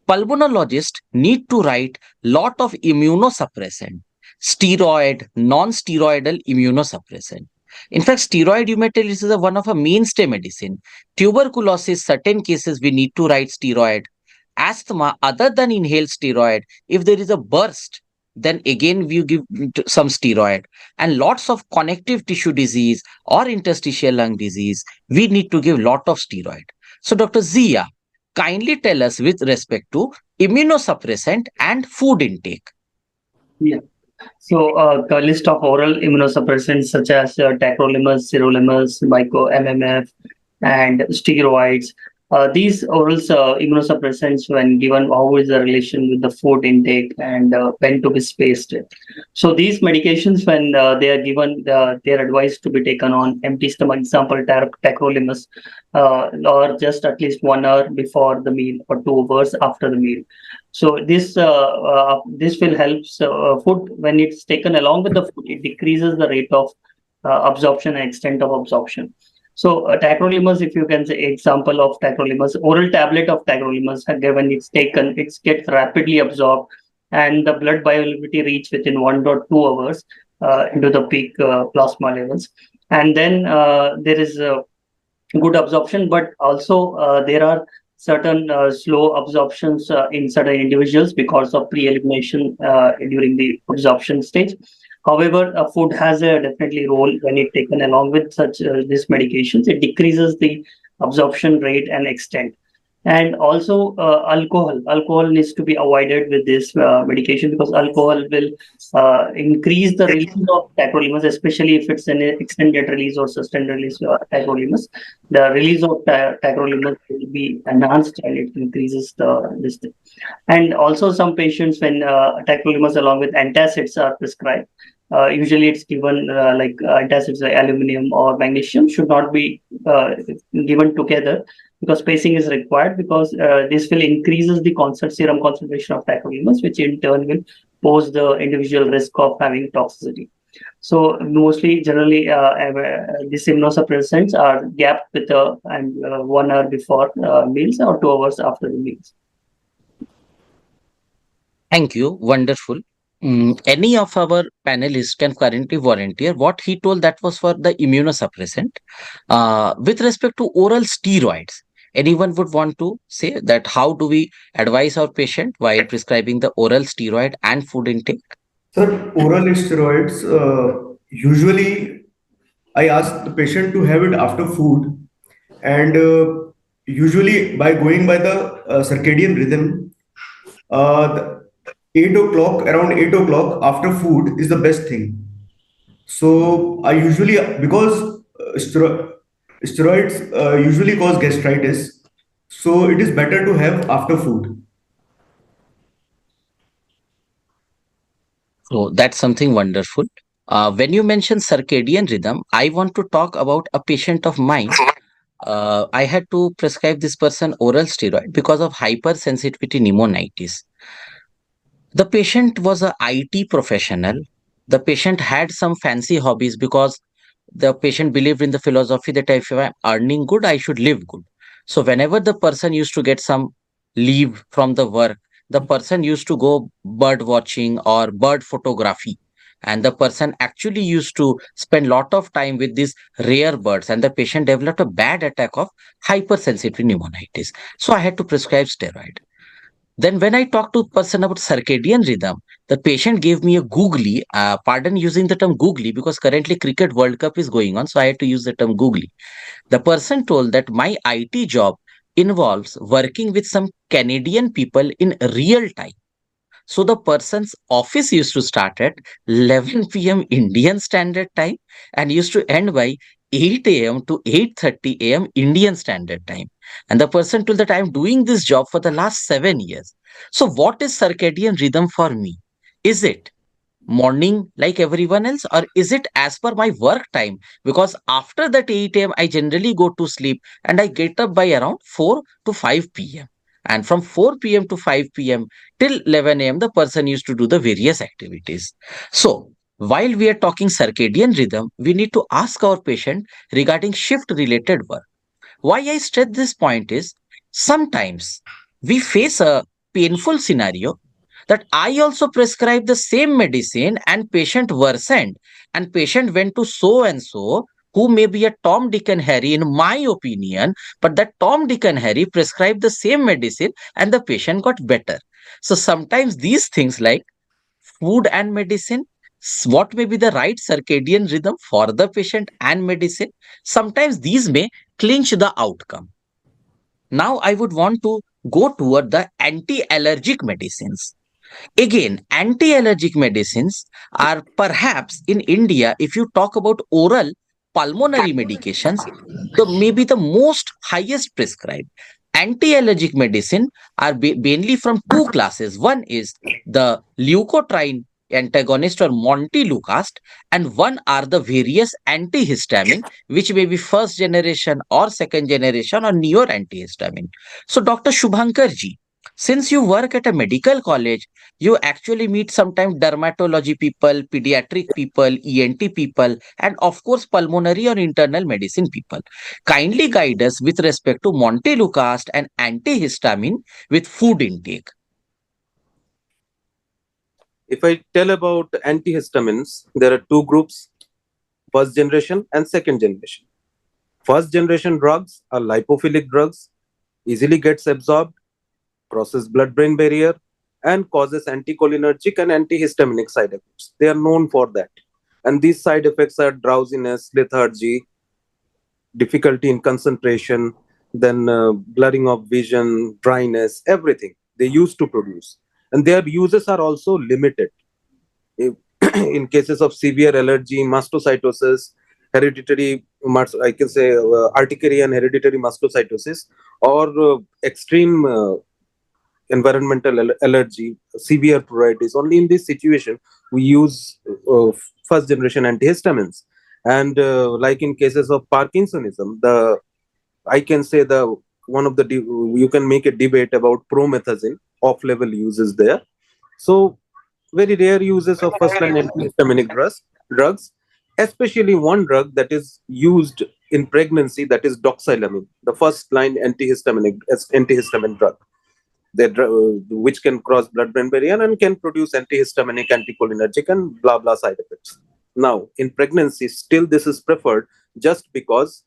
Pulmonologists need to write lot of immunosuppressant, steroid, non-steroidal immunosuppressant. In fact, steroid you may tell is one of a mainstay medicine. Tuberculosis, certain cases we need to write steroid. Asthma, other than inhaled steroid, if there is a burst, then again we give some steroid. And lots of connective tissue disease or interstitial lung disease, we need to give lot of steroid. So Dr. Zia, kindly tell us with respect to immunosuppressant and food intake. Yeah. So, the list of oral immunosuppressants such as tacrolimus, sirolimus, MMF, and steroids. These oral immunosuppressants, when given, how is the relation with the food intake and when to be spaced? So, these medications, when they are given, they are advised to be taken on empty stomach. Example, tacrolimus, or just at least 1 hour before the meal or 2 hours after the meal. So this will help food when it's taken along with the food. It decreases the rate of absorption and extent of absorption. So tacrolimus, if you can say example of tacrolimus, oral tablet of tacrolimus, when it's taken, it gets rapidly absorbed, and the blood bioavailability reach within 1 or 2 hours into the peak plasma levels, and then there is good absorption, but also there are certain slow absorptions in certain individuals because of pre-elimination during the absorption stage. However, food has a definitely role when it taken along with such these medications. It decreases the absorption rate and extent. And also alcohol needs to be avoided with this medication, because alcohol will increase the release of tacrolimus, especially if it's an extended release or sustained release tacrolimus. The release of tacrolimus will be enhanced, and it increases the this thing. And also some patients, when tacrolimus along with antacids are prescribed, usually it's given like antacids like aluminum or magnesium should not be given together, because spacing is required, because this will increases the serum concentration of tacrolimus, which in turn will pose the individual risk of having toxicity. So mostly, generally, these immunosuppressants are gapped with 1 hour before meals or 2 hours after the meals. Thank you. Wonderful. Any of our panelists can currently volunteer. What he told, that was for the immunosuppressant. With respect to oral steroids, anyone would want to say that how do we advise our patient while prescribing the oral steroid and food intake? Sir, oral steroids, usually I ask the patient to have it after food, and usually by going by the circadian rhythm, the 8 o'clock, around 8 o'clock after food is the best thing. So I usually, because steroids usually cause gastritis, so it is better to have after food. So that's something wonderful. When you mention circadian rhythm, I want to talk about a patient of mine. I had to prescribe this person oral steroid because of hypersensitivity pneumonitis. The patient was a IT professional. The patient had some fancy hobbies, because the patient believed in the philosophy that if I'm earning good, I should live good. So whenever the person used to get some leave from the work, the person used to go bird watching or bird photography. And the person actually used to spend lot of time with these rare birds, and the patient developed a bad attack of hypersensitivity pneumonitis. So I had to prescribe steroid. Then when I talk to person about circadian rhythm, The patient gave me a googly, pardon using the term googly because currently Cricket World Cup is going on, so I had to use the term googly. The person told that my IT job involves working with some Canadian people in real time. So the person's office used to start at 11 p.m. Indian Standard Time and used to end by 8 a.m. to 8:30 a.m. Indian Standard Time. And the person told that I am doing this job for the last 7 years. So what is circadian rhythm for me? Is it morning like everyone else, or is it as per my work time? Because after that 8 a.m. I generally go to sleep and I get up by around 4 to 5 p.m. And from 4 p.m. to 5 p.m. till 11 a.m. the person used to do the various activities. So while we are talking circadian rhythm, we need to ask our patient regarding shift related work. Why I stress this point is sometimes we face a painful scenario that I also prescribed the same medicine and patient worsened, and patient went to so and so who may be a Tom, Dick and Harry in my opinion, but that Tom, Dick and Harry prescribed the same medicine and the patient got better. So sometimes these things like food and medicine, what may be the right circadian rhythm for the patient and medicine, sometimes these may clinch the outcome. Now I would want to go toward the anti-allergic medicines. Again, anti-allergic medicines are perhaps in India, if you talk about oral pulmonary medications, the maybe the most highest prescribed. Anti-allergic medicine are mainly from two classes. One is the leukotriene antagonist or montelukast, and one are the various antihistamine, which may be first generation or second generation or newer antihistamine. So, Dr. Shubhankar ji, since you work at a medical college, you actually meet sometimes dermatology people, pediatric people, ENT people, and of course, pulmonary or internal medicine people. Kindly guide us with respect to montelukast and antihistamine with food intake. If I tell about antihistamines, there are two groups, first generation and second generation. First generation drugs are lipophilic drugs, easily gets absorbed, crosses blood-brain barrier, and causes anticholinergic and antihistaminic side effects. They are known for that. And these side effects are drowsiness, lethargy, difficulty in concentration, then blurring of vision, dryness, everything they used to produce. And their uses are also limited. In cases of severe allergy, mastocytosis, hereditary, I can say urticaria and hereditary mastocytosis, or extreme environmental allergy, severe pruritus. Only in this situation, we use first generation antihistamines. And like in cases of Parkinsonism, I can say one of the you can make a debate about promethazine, off-label uses there. So very rare uses of first-line antihistaminic drugs, especially one drug that is used in pregnancy, that is doxylamine, the first-line antihistamine drug, which can cross blood-brain barrier and can produce antihistaminic, anticholinergic, and blah blah side effects. Now, in pregnancy, still this is preferred just because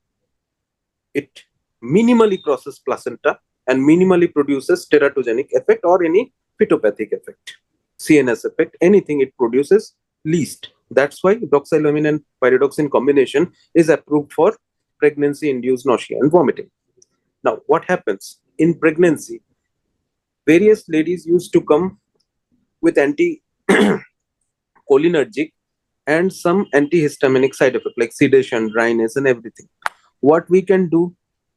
it minimally crosses placenta and minimally produces teratogenic effect or any phytopathic effect, CNS effect, anything it produces least. That's why doxylamine and pyridoxine combination is approved for pregnancy-induced nausea and vomiting. Now, what happens in pregnancy? Various ladies used to come with anticholinergic and some antihistaminic side effect like sedation, dryness, and everything. What we can do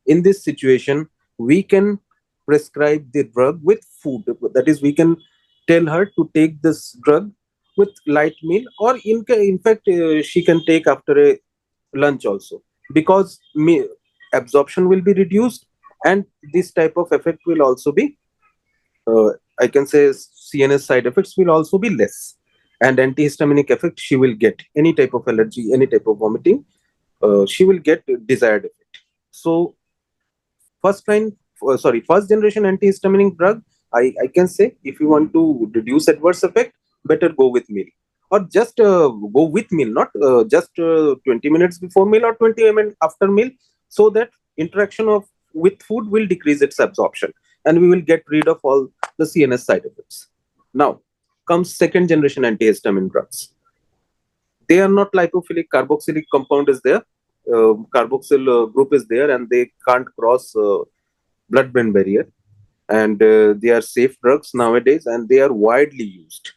in this situation, we can prescribe the drug with food. That is, we can tell her to take this drug with light meal, or in fact, she can take after a lunch also, because absorption will be reduced and this type of effect will also be, I can say, CNS side effects will also be less, and antihistaminic effect she will get. Any type of allergy, any type of vomiting, she will get desired effect. So first generation antihistaminic drug, I can say, if you want to reduce adverse effect, better go with meal, or just go with meal, not just 20 minutes before meal or 20 minutes after meal, so that interaction of with food will decrease its absorption and we will get rid of all the CNS side effects. Now, comes second generation antihistamine drugs. They are not lipophilic, carboxylic compound is there, carboxyl group is there, and they can't cross blood-brain barrier. And they are safe drugs nowadays, and they are widely used.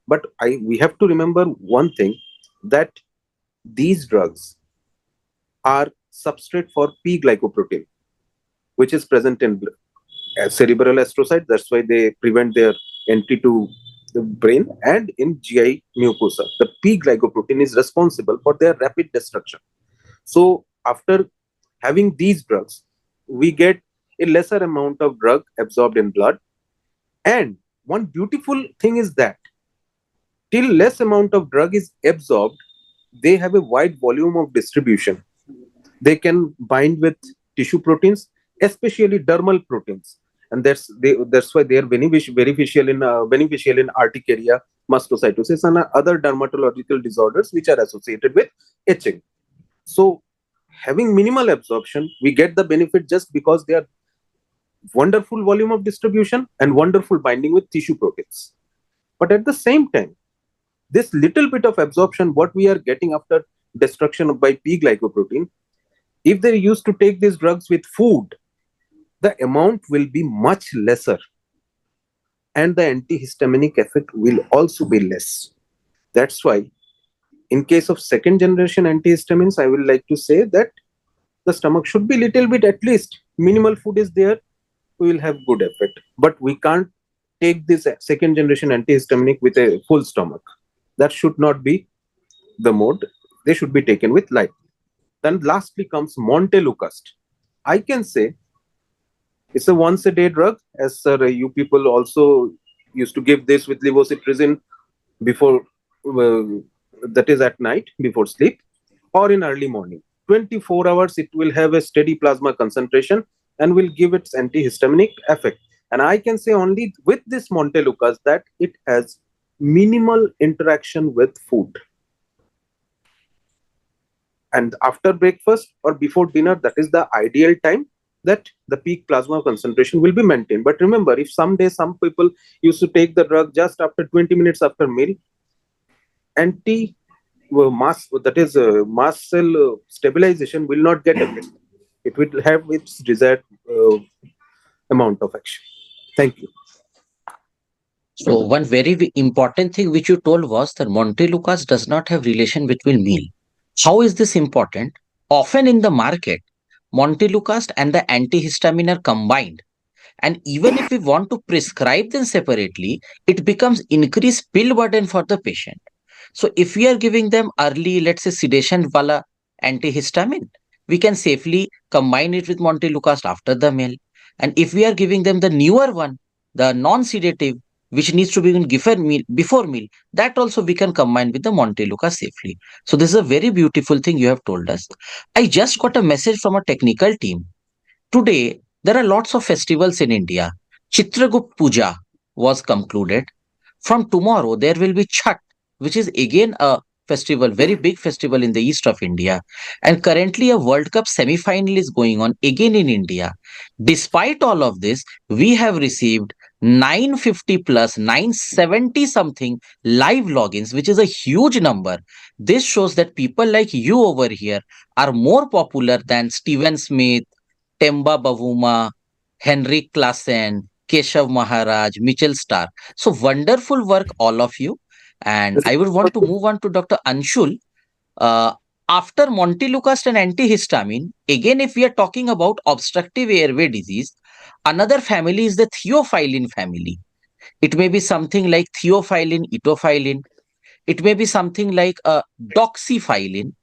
But we have to remember one thing, that these drugs are substrate for P-glycoprotein, which is present in cerebral astrocytes. That's why they prevent their entry to the brain, and in GI mucosa. The P-glycoprotein is responsible for their rapid destruction. So after having these drugs, we get a lesser amount of drug absorbed in blood. And one beautiful thing is that till less amount of drug is absorbed, they have a wide volume of distribution. They can bind with tissue proteins, especially dermal proteins, and that's why they are beneficial in urticaria, mastocytosis, and other dermatological disorders which are associated with itching. So having minimal absorption, we get the benefit just because they are wonderful volume of distribution and wonderful binding with tissue proteins. But at the same time, this little bit of absorption, what we are getting after destruction by P-glycoprotein, if they used to take these drugs with food, the amount will be much lesser, and the antihistaminic effect will also be less. That's why in case of second generation antihistamines, I will like to say that the stomach should be little bit, at least minimal food is there, we will have good effect. But we can't take this second generation antihistaminic with a full stomach. That should not be the mode. They should be taken with light. Then lastly comes Montelukast. I can say it's a once a day drug, as sir, you people also used to give this with levocetirizine before, that is at night before sleep, or in early morning. 24 hours it will have a steady plasma concentration and will give its antihistaminic effect. And I can say only with this Montelukast that it has minimal interaction with food. And after breakfast or before dinner, that is the ideal time that the peak plasma concentration will be maintained. But remember, if someday some people used to take the drug just after 20 minutes after meal, mast cell stabilization will not get effect. It will have its desired amount of action. Thank you. So one very important thing which you told was that Montelukast does not have relation between meal. How is this important? Often in the market, Montelukast and the antihistamine are combined. And even if we want to prescribe them separately, it becomes increased pill burden for the patient. So if we are giving them early, let's say sedation wala antihistamine, we can safely combine it with Montelukast after the meal. And if we are giving them the newer one, the non-sedative, which needs to be given before meal, that also we can combine with the Montelukast safely. So this is a very beautiful thing you have told us. I just got a message from a technical team. Today, there are lots of festivals in India. Chitragupt Puja was concluded. From tomorrow, there will be Chhat, which is again a festival, very big festival in the east of India. And currently, a World Cup semi-final is going on again in India. Despite all of this, we have received 950 plus 970 something live logins, which is a huge number. This shows that people like you over here are more popular than Steven Smith, Temba Bavuma, Henrik Klassen, Keshav Maharaj, Mitchell Stark. So wonderful work, all of you. And I would want to move on to Dr. Anshul. Uh, After Montelukast and antihistamine, again, if we are talking about obstructive airway disease, another family is the theophylline family. It may be something like theophylline, etophylline. It may be something like doxyphylline.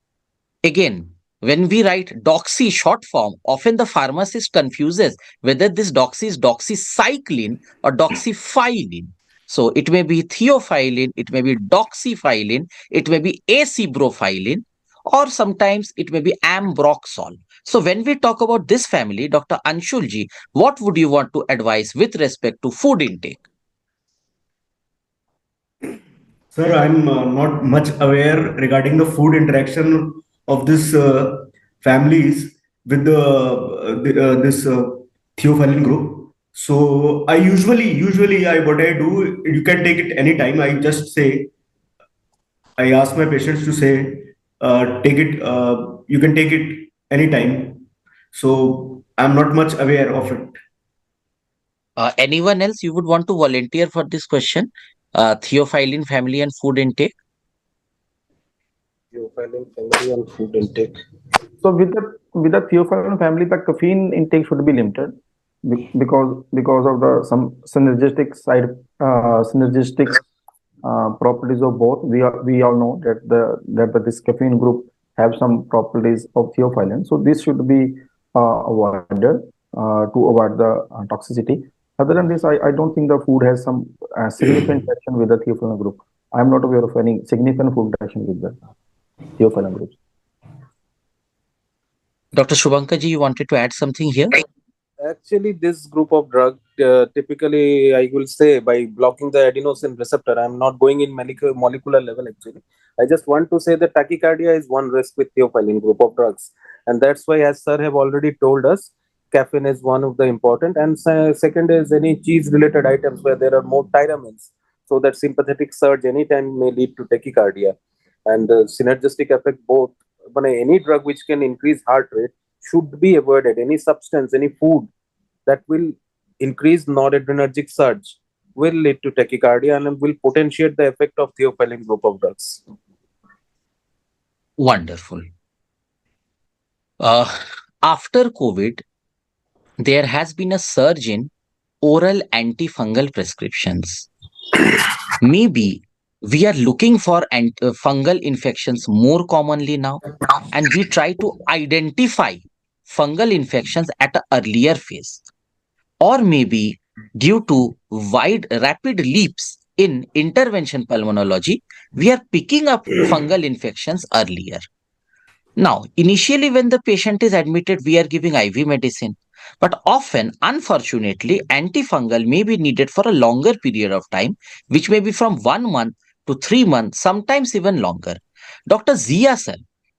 Again, when we write doxy short form, often the pharmacist confuses whether this doxy is doxycycline or doxyphylline. So it may be theophylline, it may be doxyphylline, it may be acebrophylline, or sometimes it may be ambroxol. So when we talk about this family, Dr. Anshulji, what would you want to advise with respect to food intake? Sir, I'm not much aware regarding the food interaction of this families with this theophylline group. So I usually I what I do, you can take it anytime. I just say, I ask my patients to say, take it, you can take it anytime. So I'm not much aware of it. Anyone else you would want to volunteer for this question? Theophylline family and food intake. Theophylline family and food intake. So with the theophylline family, the caffeine intake should be limited because of the some synergistic properties of both. We all know that this caffeine group have some properties of theophylline. So this should be avoided to avoid the toxicity. Other than this, I don't think the food has some significant action with the theophylline group. I'm not aware of any significant food action with the theophylline groups. Dr. Subhankar ji, you wanted to add something here? Actually, this group of drug typically, I will say, by blocking the adenosine receptor, I'm not going in molecular level actually. I just want to say that tachycardia is one risk with theophylline group of drugs, and that's why, as sir have already told us, caffeine is one of the important. And second is any cheese-related items where there are more tyramines, so that sympathetic surge anytime may lead to tachycardia, and synergistic effect both. But any drug which can increase heart rate should be avoided. Any substance, any food that will increase noradrenergic surge will lead to tachycardia and will potentiate the effect of theophylline group of drugs. Wonderful. After COVID, there has been a surge in oral antifungal prescriptions. Maybe we are looking for fungal infections more commonly now, and we try to identify fungal infections at an earlier phase. Or maybe due to rapid leaps in intervention pulmonology, we are picking up fungal infections earlier. Now, initially, when the patient is admitted, we are giving IV medicine. But often, unfortunately, antifungal may be needed for a longer period of time, which may be from 1 month to 3 months, sometimes even longer. Dr. Zia sir,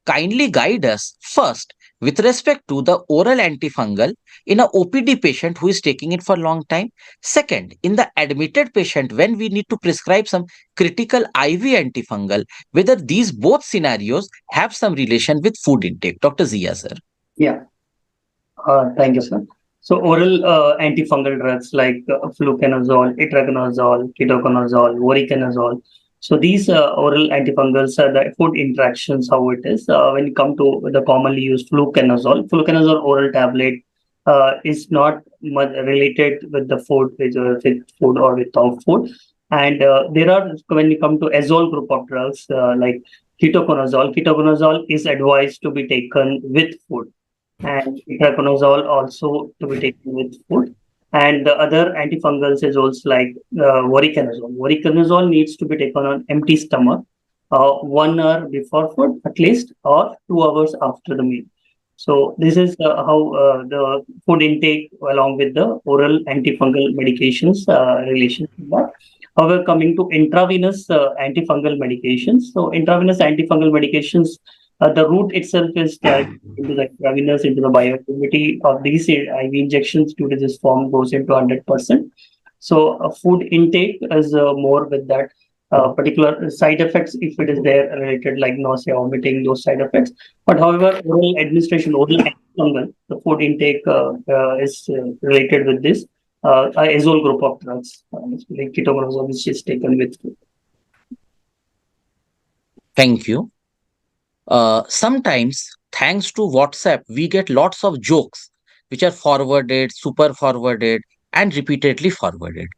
kindly guide us first with respect to the oral antifungal in a OPD patient who is taking it for a long time. Second, in the admitted patient, when we need to prescribe some critical IV antifungal, whether these both scenarios have some relation with food intake. Dr. Zia, sir. Yeah. Thank you, sir. So oral antifungal drugs like fluconazole, itraconazole, ketoconazole, voriconazole. So these oral antifungals are the food interactions, how it is. When you come to the commonly used fluconazole oral tablet is not much related with the food, with food or without food. And there are, when you come to azole group of drugs like ketoconazole is advised to be taken with food, and itraconazole also to be taken with food. And the other antifungals is also like voriconazole. Voriconazole needs to be taken on empty stomach 1 hour before food at least, or 2 hours after the meal. So this is how the food intake along with the oral antifungal medications relation to that. However, coming to intravenous antifungal medications, so intravenous antifungal medications, the route itself is carried into the intravenous, into the bioactivity of these IV injections due to this form goes into 100%. So food intake is more with that particular side effects, if it is there related like nausea, vomiting, those side effects. But however, oral administration, oral antifungal, the food intake is related with this azole group of drugs, like ketoconazole, which is taken with food. Thank you. Sometimes, thanks to WhatsApp, we get lots of jokes which are forwarded, super forwarded, and repeatedly forwarded.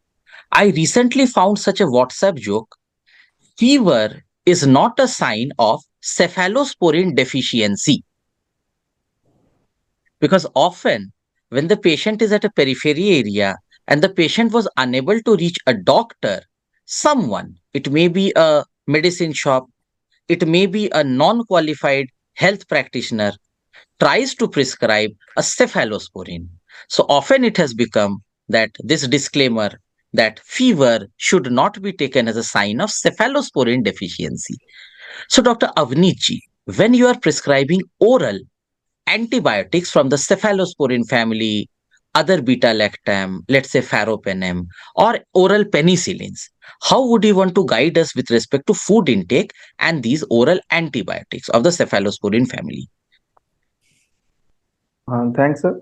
I recently found such a WhatsApp joke. Fever is not a sign of cephalosporin deficiency. Because often, when the patient is at a periphery area and the patient was unable to reach a doctor, someone, it may be a medicine shop, it may be a non qualified health practitioner, tries to prescribe a cephalosporin. So often it has become that this disclaimer that fever should not be taken as a sign of cephalosporin deficiency. So, Dr. Avneet ji, when you are prescribing oral antibiotics from the cephalosporin family, other beta-lactam, let's say ferropenem, or oral penicillins. How would you want to guide us with respect to food intake and these oral antibiotics of the cephalosporin family? Thanks, sir.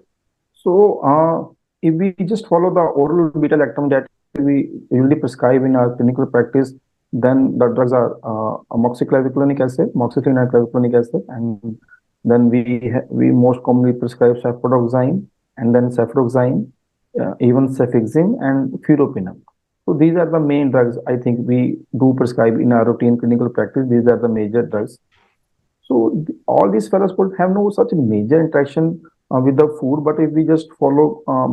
So, if we just follow the oral beta lactam that we usually prescribe in our clinical practice, then the drugs are amoxiclaviculatic acid, moxicillin and claviculatic acid, and then we most commonly prescribe cefpodoxime and then cefroxime, even cefixime and furopenem. So these are the main drugs I think we do prescribe in our routine clinical practice. These are the major drugs. So all these fellows could have no such major interaction with the food, but if we just follow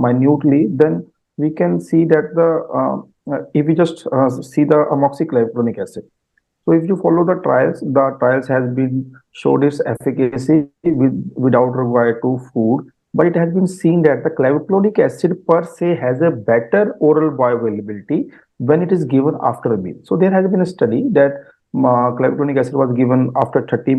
minutely, then we can see that if we just see the amoxiclavulanic acid. So if you follow the trials has been showed its efficacy without regard to food, but it has been seen that the clavulanic acid per se has a better oral bioavailability when it is given after a meal. So there has been a study that clavulanic acid was given after 30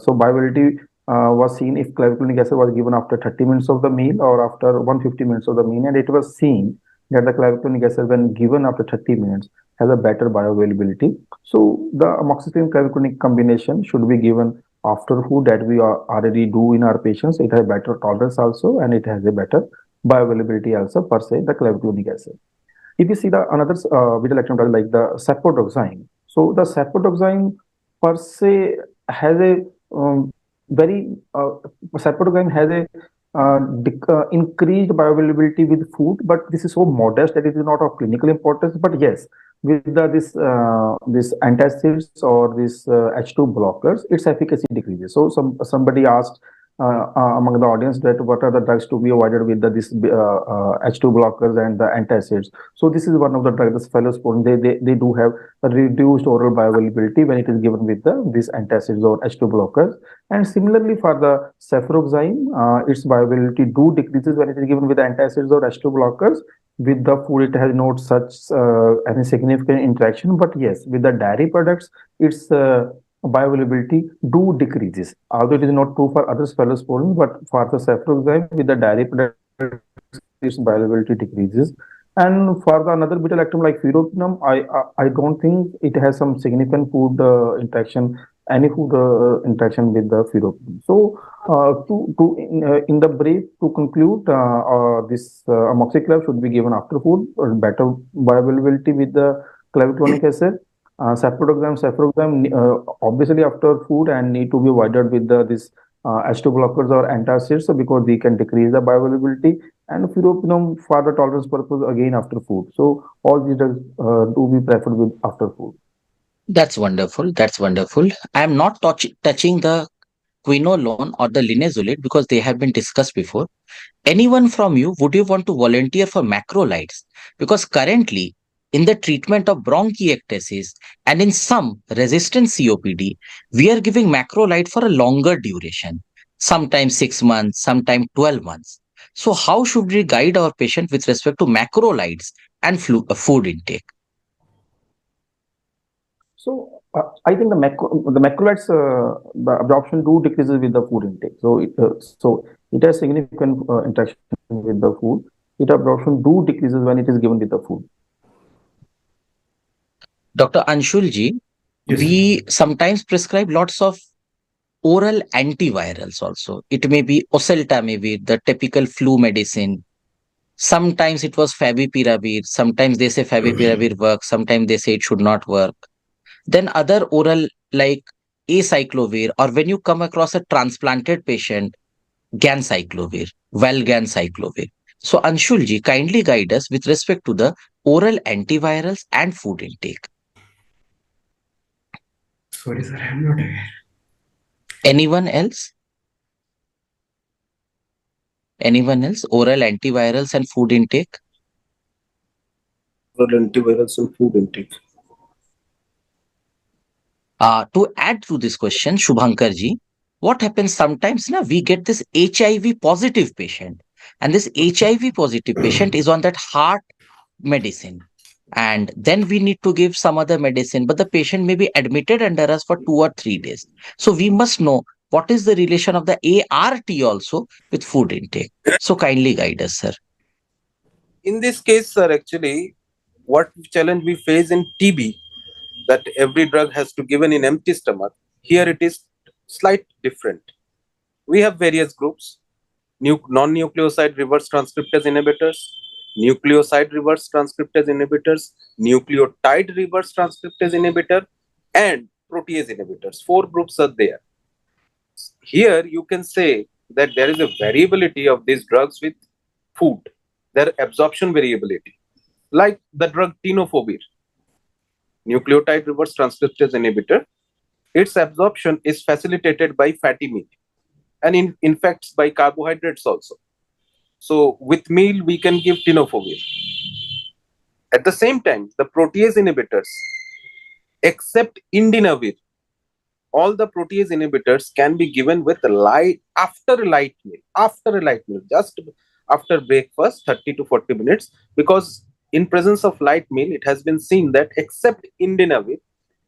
so bioavailability was seen if clavulanic acid was given after 30 minutes of the meal or after 150 minutes of the meal, and it was seen that the clavulanic acid when given after 30 minutes has a better bioavailability. So the amoxicillin clavulanic combination should be given after food that we already do in our patients. It has better tolerance also, and it has a better bioavailability also per se, the clavulanic acid. If you see the another beta lactam drug like the cefpodoxime, so the cefpodoxime per se has a very cefpodoxime has a increased bioavailability with food, but this is so modest that it is not of clinical importance. But yes, with this antacids or this H2 blockers, its efficacy decreases. So somebody asked among the audience that what are the drugs to be avoided with this H2 blockers and the antacids. So this is one of the drugs, cephalosporin. They do have a reduced oral bioavailability when it is given with these antacids or H2 blockers. And similarly for the cefroxime, its bioavailability do decreases when it is given with antacids or H2 blockers. With the food, it has not such any significant interaction. But yes, with the dairy products, its bioavailability do decreases. Although it is not true for other cephalosporin, but for the cefroxime with the dairy products, its bioavailability decreases. And for the another beta lactam like furopenem, I don't think it has some significant food interaction, any food interaction with the furopenem. So in the brief to conclude, this amoxiclav should be given after food or better bioavailability with the clavulanic acid. Cefpodoxime, obviously after food and need to be avoided with this H2 blockers or antacids, so because they can decrease the bioavailability, and furopenem for the tolerance purpose again after food. So all these drugs do be preferred with after food. That's wonderful. That's wonderful. I am not touching the quinolone or the linezolid because they have been discussed before. Anyone from you, would you want to volunteer for macrolides? Because currently, in the treatment of bronchiectasis and in some resistant COPD, we are giving macrolide for a longer duration, sometimes 6 months, sometimes 12 months. So, how should we guide our patient with respect to macrolides and food intake? So I think the macrolides the absorption do decreases with the food intake. So it has significant interaction with the food. It absorption do decreases when it is given with the food. Dr. Anshulji, Yes. we sometimes prescribe lots of oral antivirals also. It may be oseltamivir, the typical flu medicine. Sometimes it was favipiravir. Sometimes they say favipiravir works. Sometimes they say it should not work. Then other oral like acyclovir, or when you come across a transplanted patient, ganciclovir, valganciclovir. So Anshulji, kindly guide us with respect to the oral antivirals and food intake. Sorry, sir, I'm not aware. Anyone else? Anyone else? Oral antivirals and food intake? Oral antivirals and food intake. To add to this question, Shubhankar ji, what happens sometimes now we get this HIV positive patient, and this HIV positive patient is on that heart medicine, and then we need to give some other medicine, but the patient may be admitted under us for 2 or 3 days. So we must know what is the relation of the ART also with food intake. So kindly guide us, sir. in this case, sir, actually, what challenge we face in TB, that every drug has to given in empty stomach. Here it is slight different. We have various groups: non-nucleoside reverse transcriptase inhibitors, nucleoside reverse transcriptase inhibitors, nucleotide reverse transcriptase inhibitor, and protease inhibitors. Four groups are there. Here you can say that there is a variability of these drugs with food, their absorption variability, like the drug tenofovir, nucleotide reverse transcriptase inhibitor. Its absorption is facilitated by fatty meat and in fact by carbohydrates also. So with meal we can give tenofovir. At the same time, the protease inhibitors, except indinavir, all the protease inhibitors can be given with light after a light meal, just after breakfast, 30 to 40 minutes, because in presence of light meal, it has been seen that except indinavir,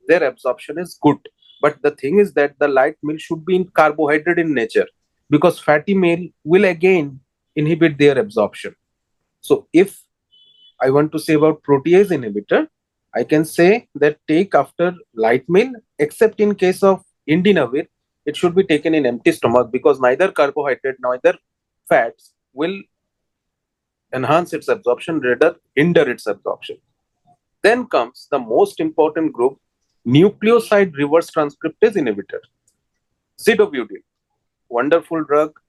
their absorption is good. But the thing is that the light meal should be in carbohydrate in nature, because fatty meal will again inhibit their absorption. So if I want to say about protease inhibitor, I can say that take after light meal, except in case of indinavir, it should be taken in empty stomach, because neither carbohydrate, neither fats will enhance its absorption, rather hinder its absorption. Then comes the most important group, nucleoside reverse transcriptase inhibitor. Ziauddin, wonderful drug,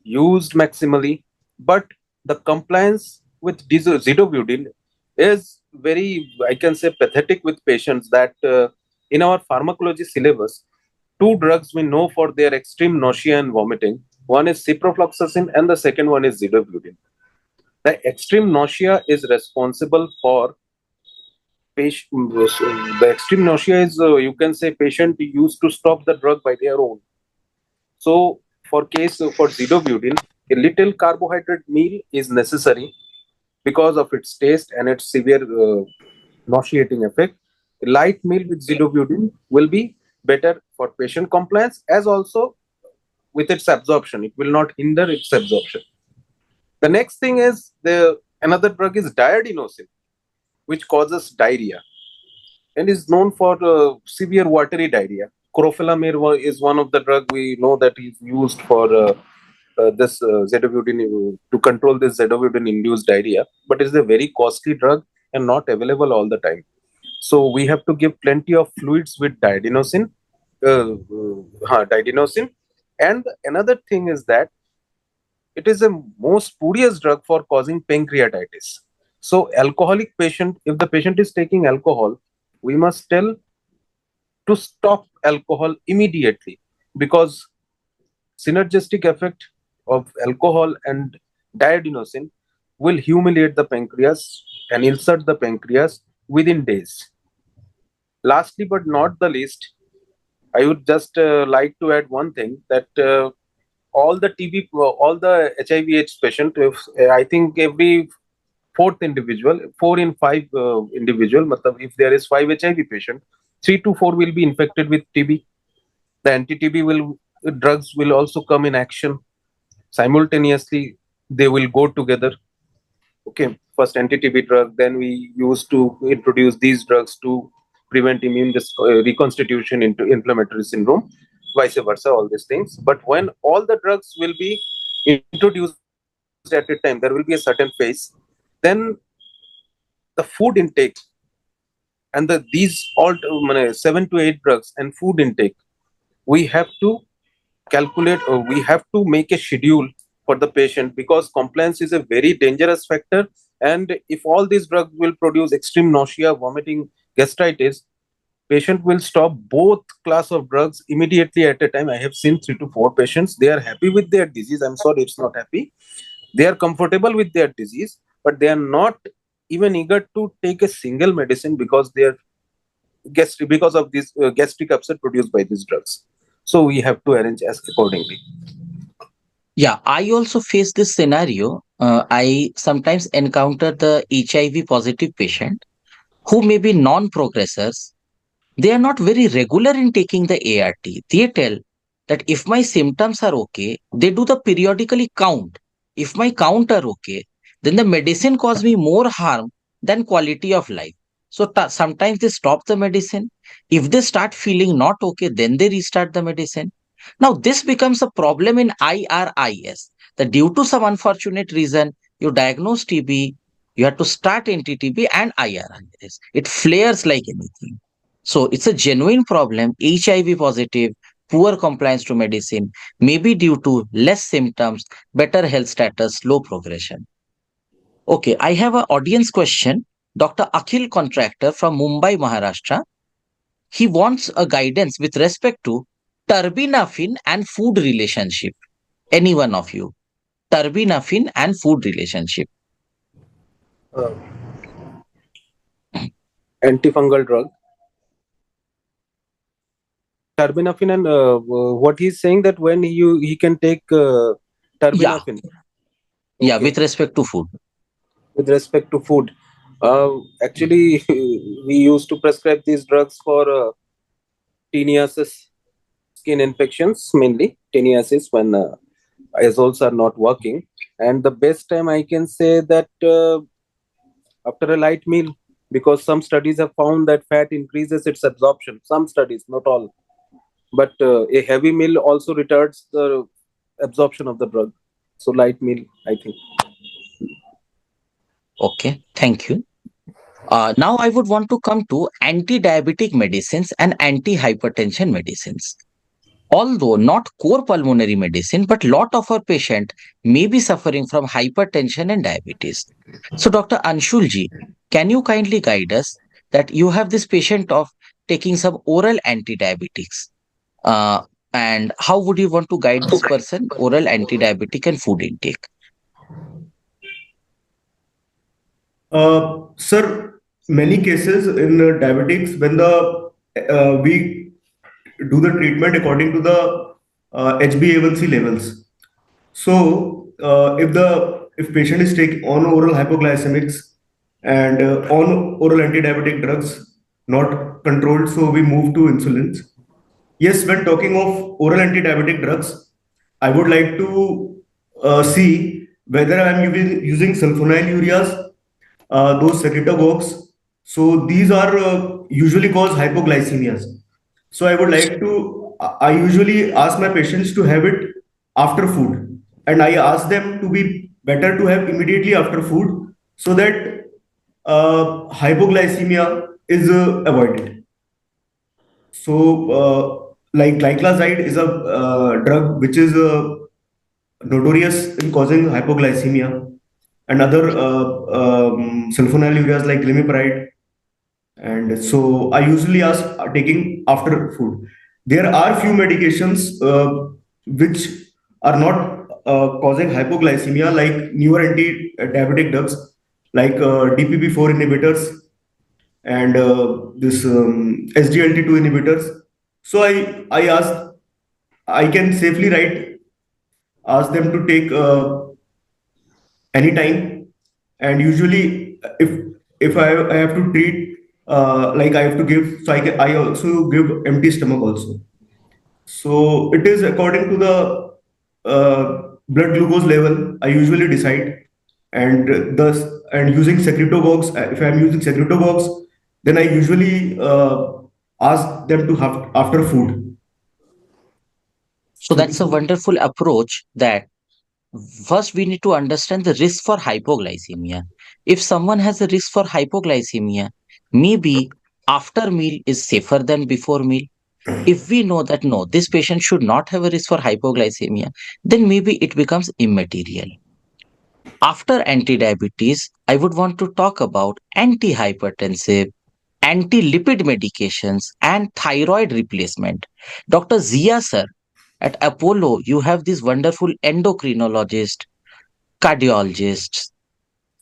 used maximally, but the compliance with Ziauddin is very, I can say, pathetic with patients that in our pharmacology syllabus, two drugs we know for their extreme nausea and vomiting. One is ciprofloxacin and the second one is Ziauddin. The extreme nausea is responsible for patient. The extreme nausea is, you can say, patient used to stop the drug by their own. So for Ziauddin, a little carbohydrate meal is necessary because of its taste and its severe nauseating effect. A light meal with Ziauddin will be better for patient compliance, as also with its absorption. It will not hinder its absorption. The next thing is another drug is diadenosine, which causes diarrhea and is known for severe watery diarrhea. Croflamir is one of the drug we know that is used for this Ziauddin to control this Ziauddin induced diarrhea, but it is a very costly drug and not available all the time. So we have to give plenty of fluids with diadenosine. And another thing is that it is a most spurious drug for causing pancreatitis. So alcoholic patient, if the patient is taking alcohol, we must tell to stop alcohol immediately, because synergistic effect of alcohol and diadenosine will humiliate the pancreas and insult the pancreas within days. Lastly, but not the least, I would just like to add one thing, that all the TB, all the HIV/AIDS patient, if, I think every fourth individual, 4 in 5 individual, if there is 5 HIV patient, 3 to 4 will be infected with TB. The anti-TB drugs will also come in action simultaneously. They will go together. Okay, first anti-TB drug, then we used to introduce these drugs to prevent immune reconstitution into inflammatory syndrome, vice versa, all these things. But when all the drugs will be introduced at a time, there will be a certain phase. Then the food intake and these all 7 to 8 drugs and food intake, we have to calculate, or we have to make a schedule for the patient, because compliance is a very dangerous factor. And if all these drugs will produce extreme nausea, vomiting, gastritis, patient will stop both class of drugs immediately at a time. I have seen 3 to 4 patients, they are happy with their disease. I'm sorry, it's not happy. They are comfortable with their disease, but they are not even eager to take a single medicine because they are because of this gastric upset produced by these drugs. So we have to arrange as accordingly. Yeah, I also face this scenario. I sometimes encounter the HIV positive patient who may be non-progressors. They are not very regular in taking the ART. They tell that if my symptoms are okay, they do the periodically count. If my count are okay, then the medicine cause me more harm than quality of life. So sometimes they stop the medicine. If they start feeling not okay, then they restart the medicine. Now this becomes a problem in IRIS, that due to some unfortunate reason you diagnose TB, you have to start anti-TB and IRIS. It flares like anything. So it's a genuine problem. HIV positive, poor compliance to medicine, maybe due to less symptoms, better health status, low progression. Okay, I have an audience question. Dr. Akhil Contractor from Mumbai, Maharashtra. He wants a guidance with respect to terbinafine and food relationship. Any one of you? Terbinafine and food relationship. Uh, Antifungal drug. Terbinafine, and what he's saying, that when he can take Yeah, terbinafine. yeah, Okay. with respect to food. With respect to food, actually, we used to prescribe these drugs for teniasis, skin infections, mainly teniasis, when azoles are not working. And the best time I can say that after a light meal, because some studies have found that fat increases its absorption. Some studies, not all, but a heavy meal also retards the absorption of the drug. So light meal, I think. Okay, thank you. Now I would want to come to anti-diabetic medicines and anti-hypertension medicines. Although not core pulmonary medicine, but lot of our patient may be suffering from hypertension and diabetes. So Dr. Anshulji, can you kindly guide us that you have this patient of taking some oral anti-diabetics? Uh, and how would you want to guide this person, oral anti-diabetic and food intake? Sir, many cases in diabetics, when the we do the treatment according to the HbA1c levels. So if patient is taking on oral hypoglycemics and on oral anti-diabetic drugs not controlled, so we move to insulins. Yes, when talking of oral anti-diabetic drugs, I would like to see whether I am using sulfonylureas, those secretagogues. So these are usually cause hypoglycemias. So I would like to, I usually ask my patients to have it after food. And I ask them to be better to have immediately after food so that hypoglycemia is avoided. So, like glyclazide is a drug which is notorious in causing hypoglycemia, and other sulfonylureas like glimepiride. And so, I usually ask taking after food. There are few medications which are not causing hypoglycemia, like newer anti-diabetic drugs, like DPP4 inhibitors and this SGLT2 inhibitors. So I can safely ask them to take anytime, and usually if I have to treat like I have to give, so I also give empty stomach also. So it is according to the blood glucose level I usually decide, and thus and using secretagogues. If I am using secretagogues, then I usually ask them to have after food. So So that's a wonderful approach, that first we need to understand the risk for hypoglycemia. If someone has a risk for hypoglycemia, maybe after meal is safer than before meal. If we know that no, this patient should not have a risk for hypoglycemia, then maybe it becomes immaterial. After anti-diabetes, I would want to talk about anti-hypertensive, anti-lipid medications, and thyroid replacement. Dr. Zia sir, at Apollo, you have these wonderful endocrinologists, cardiologists,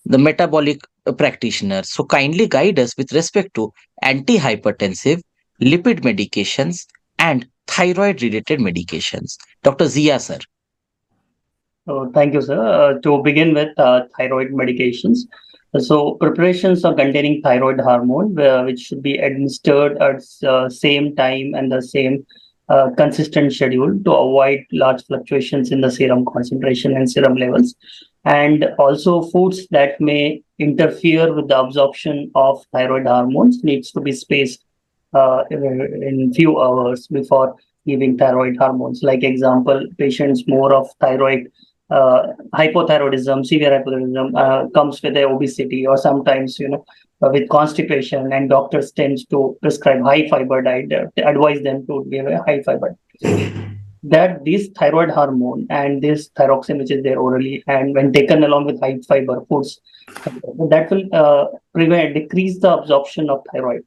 the metabolic practitioners. So kindly guide us with respect to antihypertensive, lipid medications, and thyroid related medications. Dr. Zia, sir. Thank you, sir. To begin with, thyroid medications. So preparations are containing thyroid hormone, which should be administered at same time and the same consistent schedule to avoid large fluctuations in the serum concentration and serum levels. and also foods that may interfere with the absorption of thyroid hormones needs to be spaced in few hours before giving thyroid hormones. Like example, patients more of thyroid hypothyroidism, severe hypothyroidism comes with the obesity or sometimes with constipation, and doctors tends to prescribe high fiber diet, advise them to give a high fiber that this thyroid hormone and this thyroxine, which is there orally, and when taken along with high fiber foods, that will decrease the absorption of thyroid.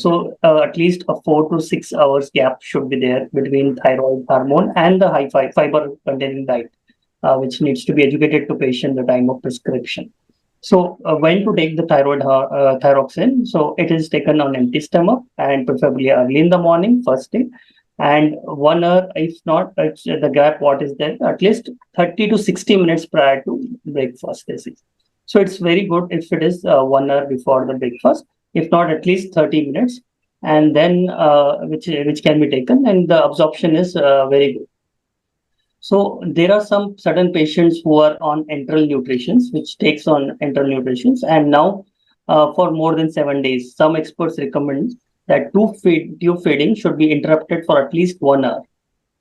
So at least a 4 to 6 hours gap should be there between thyroid hormone and the high fiber containing diet, which needs to be educated to patient the time of prescription. So when to take the thyroxine? So it is taken on empty stomach and preferably early in the morning, first thing, and 1 hour, if not, the gap what is there, at least 30 to 60 minutes prior to breakfast. So it's very good if it is 1 hour before the breakfast, if not at least 30 minutes, and then which can be taken, and the absorption is very good. So there are some certain patients who are on enteral nutritions, which takes on enteral nutritions, and now for more than 7 days, some experts recommend that tube feeding should be interrupted for at least 1 hour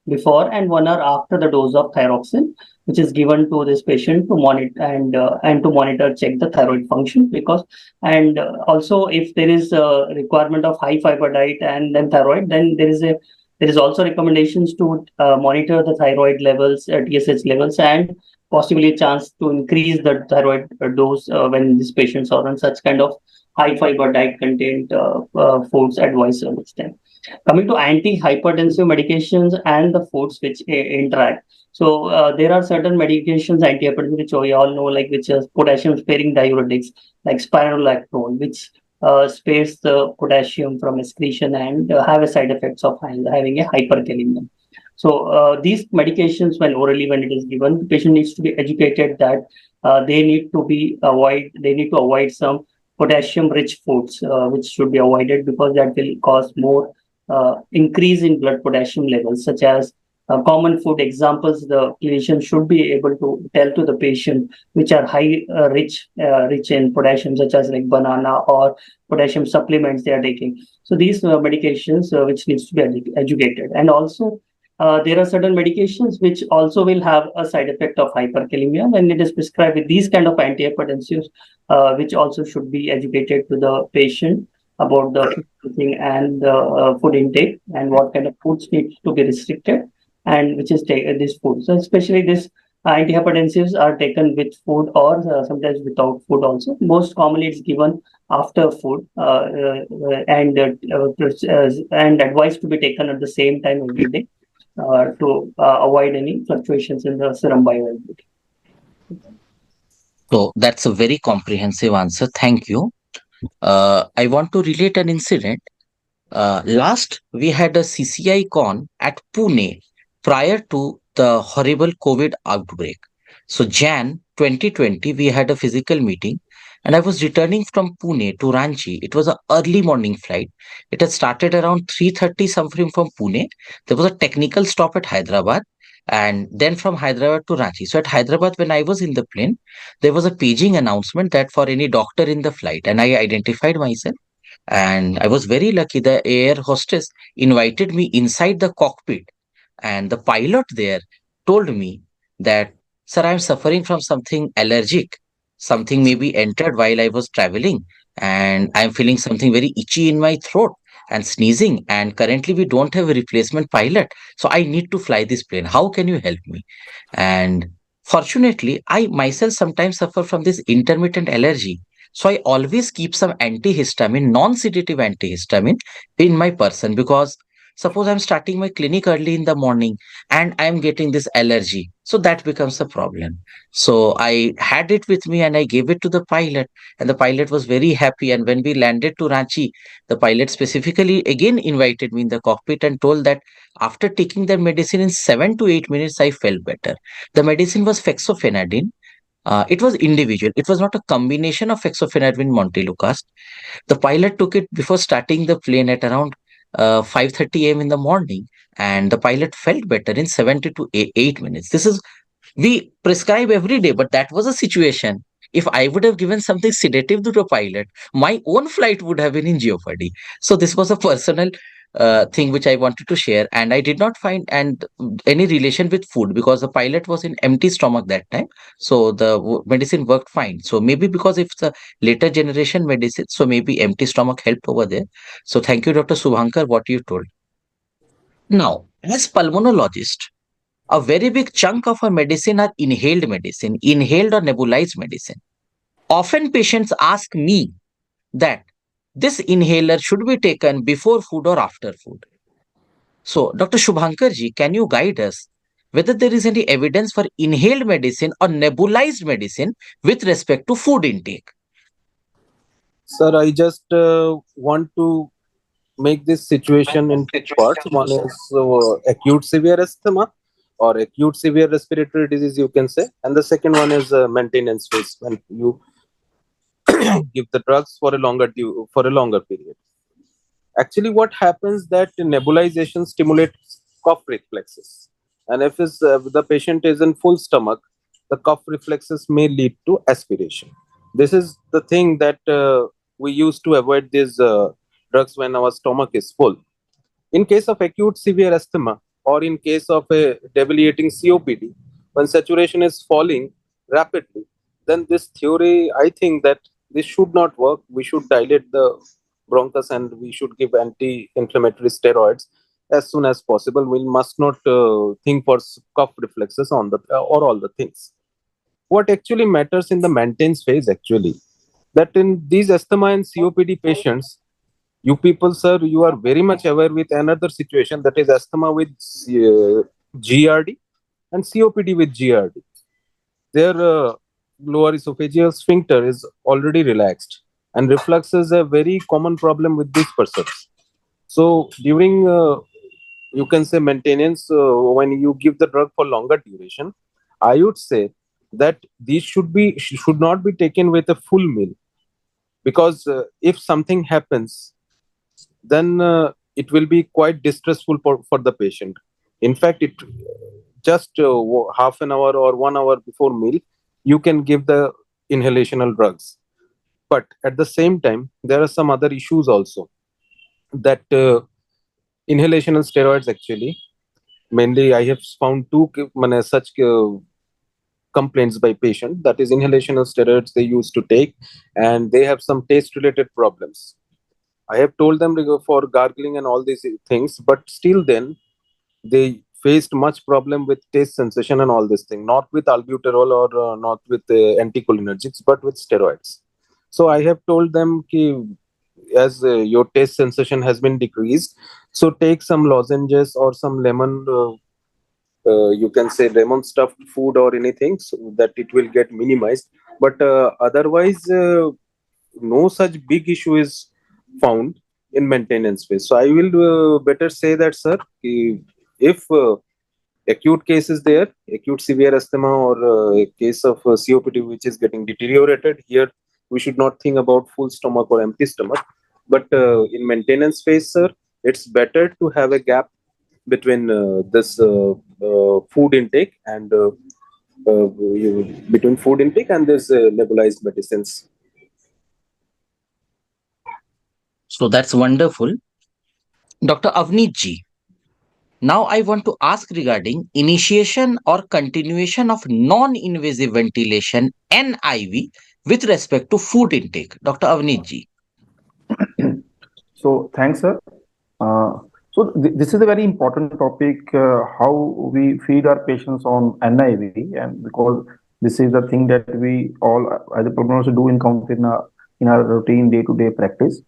before and 1 hour after the dose of thyroxine, which is given to this patient to monitor and to monitor check the thyroid function. Because and also if there is a requirement of high fiber diet and then thyroid, then there is also recommendations to monitor the thyroid levels, TSH levels, and possibly a chance to increase the thyroid dose when these patients are on such kind of high fiber diet content foods advised at this time. Coming to anti-hypertensive medications and the foods which interact. So there are certain medications, antihypertensive, which we all know, like which is potassium-sparing diuretics, like spironolactone, which spares the potassium from excretion and have a side effects of having a hyperkalemia. So these medications, when it is given, the patient needs to be educated that they need to avoid some potassium-rich foods, which should be avoided because that will cause more increase in blood potassium levels, such as common food examples. The clinician should be able to tell to the patient which are rich in potassium, such as like banana or potassium supplements they are taking. So these medications which needs to be educated, and also there are certain medications which also will have a side effect of hyperkalemia when it is prescribed with these kind of antihypertensives, which also should be educated to the patient about the thing and the food intake and what kind of foods needs to be restricted and which is this food. So especially this antihypertensives are taken with food or sometimes without food also. Most commonly it's given after food and advised to be taken at the same time every day to avoid any fluctuations in the serum bioavailability. So that's a very comprehensive answer. Thank you. I want to relate an incident. Last, we had a CCI con at Pune prior to the horrible COVID outbreak. So, Jan 2020, we had a physical meeting, and I was returning from Pune to Ranchi. It was an early morning flight. It had started around 3:30 something from Pune. There was a technical stop at Hyderabad, and then from Hyderabad to Ranchi. So, at Hyderabad, when I was in the plane, there was a paging announcement that for any doctor in the flight, and I identified myself. And I was very lucky. The air hostess invited me inside the cockpit, and the pilot there told me that, "Sir, I'm suffering from something allergic. Something maybe entered while I was traveling, and I'm feeling something very itchy in my throat and sneezing. And currently, we don't have a replacement pilot. So I need to fly this plane. How can you help me?" And fortunately, I myself sometimes suffer from this intermittent allergy. So I always keep some antihistamine, non-sedative antihistamine in my person, because suppose I'm starting my clinic early in the morning and I'm getting this allergy. So that becomes a problem. So I had it with me and I gave it to the pilot, and the pilot was very happy. And when we landed to Ranchi, the pilot specifically again invited me in the cockpit and told that after taking the medicine in 7 to 8 minutes, I felt better. The medicine was fexofenadine. It was individual. It was not a combination of fexofenadine montelukast. The pilot took it before starting the plane at around 5:30 a.m. in the morning, and the pilot felt better in 7 to 8 minutes. This is We prescribe every day, but that was a situation. If I would have given something sedative to the pilot, my own flight would have been in jeopardy. So this was a personal thing which I wanted to share, and I did not find and any relation with food because the pilot was in empty stomach that time, so the medicine worked fine. So maybe because it's a later generation medicine, so maybe empty stomach helped over there. So thank you, Dr. Subhankar, what you told. Now, as pulmonologist, a very big chunk of our medicine are inhaled or nebulized medicine. Often patients ask me that this inhaler should be taken before food or after food. So, Dr. Shubhankar ji, can you guide us whether there is any evidence for inhaled medicine or nebulized medicine with respect to food intake? Sir, I just want to make this situation in two parts. One is acute severe asthma or acute severe respiratory disease, you can say, and the second one is maintenance phase when you give the drugs for a longer period. Actually, what happens that nebulization stimulates cough reflexes, and if the patient is in full stomach, the cough reflexes may lead to aspiration. This is the thing that we use to avoid these drugs when our stomach is full. In case of acute severe asthma or in case of a debilitating COPD, when saturation is falling rapidly, then this theory, I think that this should not work. We should dilate the bronchus and we should give anti-inflammatory steroids as soon as possible. We must not think for cough reflexes on the or all the things. What actually matters in the maintenance phase actually, that in these asthma and COPD patients, you people, sir, you are very much aware with another situation, that is asthma with GRD and COPD with GRD. Their lower esophageal sphincter is already relaxed, and reflux is a very common problem with these persons. So during you can say maintenance, when you give the drug for longer duration, I would say that these should not be taken with a full meal, because if something happens, then it will be quite distressful for the patient. In fact, it just half an hour or 1 hour before meal, you can give the inhalational drugs. But at the same time, there are some other issues also, that inhalational steroids actually, mainly I have found such complaints by patient, that is inhalational steroids they used to take, and they have some taste related problems. I have told them to go for gargling and all these things, but still then they faced much problem with taste sensation and all this thing, not with albuterol or not with anticholinergics, but with steroids. So I have told them ki, as your taste sensation has been decreased, so take some lozenges or some lemon, you can say lemon stuffed food or anything, so that it will get minimized. But otherwise, no such big issue is found in maintenance phase. So I will better say that, sir, if acute case is there, acute severe asthma or a case of COPD which is getting deteriorated, here we should not think about full stomach or empty stomach. But in maintenance phase, sir, it's better to have a gap between this food intake and between food intake and this nebulized medicines. So that's wonderful. Dr. Avneet ji, now I want to ask regarding initiation or continuation of non-invasive ventilation NIV with respect to food intake. Dr. Avneet ji. So thanks, sir. This is a very important topic, how we feed our patients on NIV, and because this is the thing that we all as a pulmonologist do encounter in our routine day-to-day practice.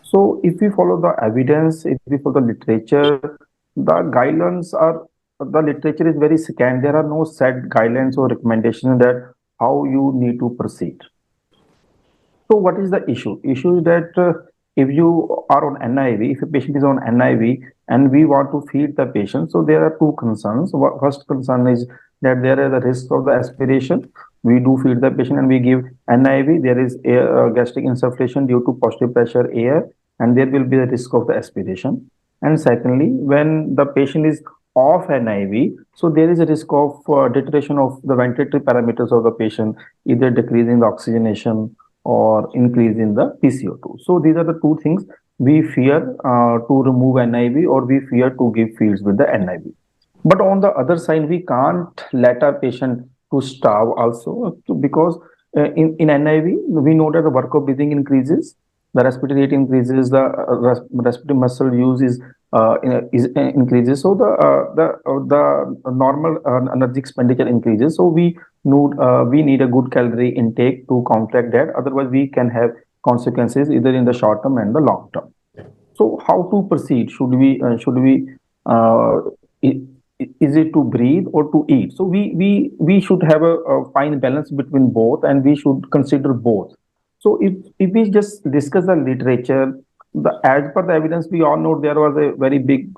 So if we follow the evidence, if we follow the literature, the guidelines are, the literature is very scant. There are no set guidelines or recommendations that how you need to proceed. So what is the issue? Issue is that if you are on NIV, if a patient is on NIV and we want to feed the patient, so there are two concerns. First concern is that there is a risk of the aspiration. We do feed the patient and we give NIV. There is gastric insufflation due to positive pressure air, and there will be a risk of the aspiration. And secondly, when the patient is of NIV, so there is a risk of deterioration of the ventilatory parameters of the patient, either decrease in the oxygenation or increase in the PCO2. So these are the two things we fear to remove NIV, or we fear to give fields with the NIV. But on the other side, we can't let our patient to starve also, because in NIV, we know that the work of breathing increases, the respiratory rate increases, the respiratory muscle use is increases. So the normal energy expenditure increases. So we need a good calorie intake to counteract that. Otherwise, we can have consequences either in the short term and the long term. So how to proceed? Should we uh, i- is it to breathe or to eat? So we should have a fine balance between both, and we should consider both. So if we just discuss the literature, as per the evidence, we all know there was a very big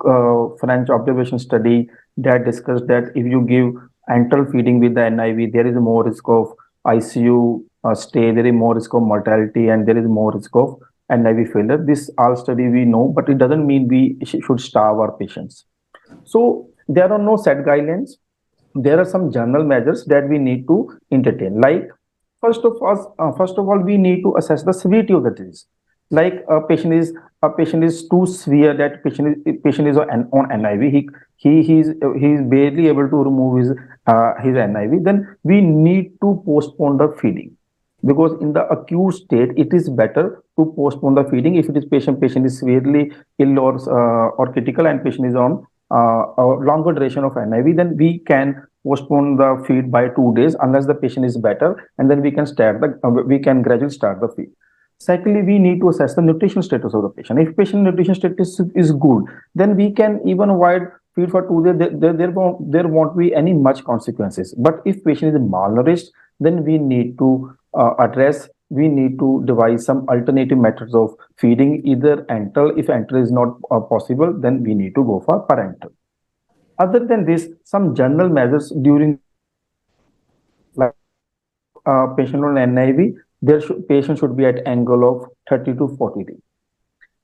French observation study that discussed that if you give enteral feeding with the NIV, there is more risk of ICU stay, there is more risk of mortality, and there is more risk of NIV failure. This all study we know, but it doesn't mean we should starve our patients. So there are no set guidelines. There are some general measures that we need to entertain. Like first of all, we need to assess the severity of the disease. Like a patient is too severe that patient is on NIV. He is barely able to remove his NIV. Then we need to postpone the feeding, because in the acute state it is better to postpone the feeding. If it is patient is severely ill or critical, and patient is on a longer duration of NIV, then we can postpone the feed by 2 days unless the patient is better, and then we can gradually start the feed. Secondly, we need to assess the nutrition status of the patient. If patient nutrition status is good, then we can even avoid feed for 2 days. There won't be any much consequences. But if patient is malnourished, then we need to devise some alternative methods of feeding, either enteral. If enteral is not possible, then we need to go for parental. Other than this, some general measures during the like patient on NIV, patient should be at angle of 30 to 40 degrees.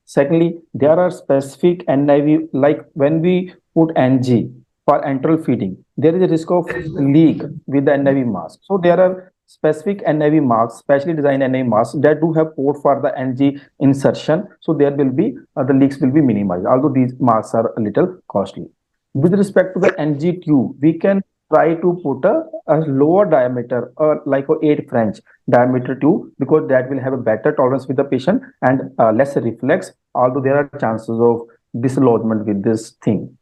Secondly, there are specific NIV, like when we put NG for enteral feeding, there is a risk of leak with the NIV mask. So there are specific NIV masks, specially designed NIV masks that do have port for the NG insertion. So there will be the leaks will be minimized, although these masks are a little costly. With respect to the NG tube, we can try to put a lower diameter, like a 8 French diameter tube, because that will have a better tolerance with the patient and less reflex, although there are chances of dislodgement with this thing.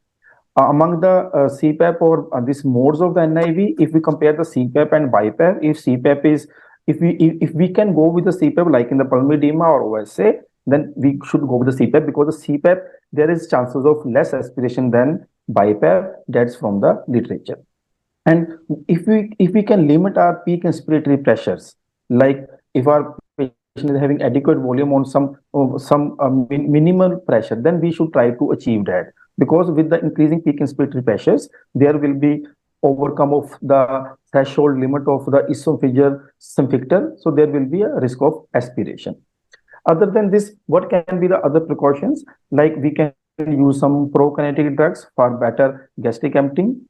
Among the CPAP or these modes of the NIV, if we compare the CPAP and BiPAP, if we can go with the CPAP like in the pulmonary edema or OSA, then we should go with the CPAP, because the CPAP there is chances of less aspiration than BiPAP. That's from the literature. And if we can limit our peak inspiratory pressures, like if our patient is having adequate volume on some minimal pressure, then we should try to achieve that, because with the increasing peak inspiratory pressures, there will be overcome of the threshold limit of the esophageal sphincter, so there will be a risk of aspiration. Other than this, what can be the other precautions? Like we can use some prokinetic drugs for better gastric emptying.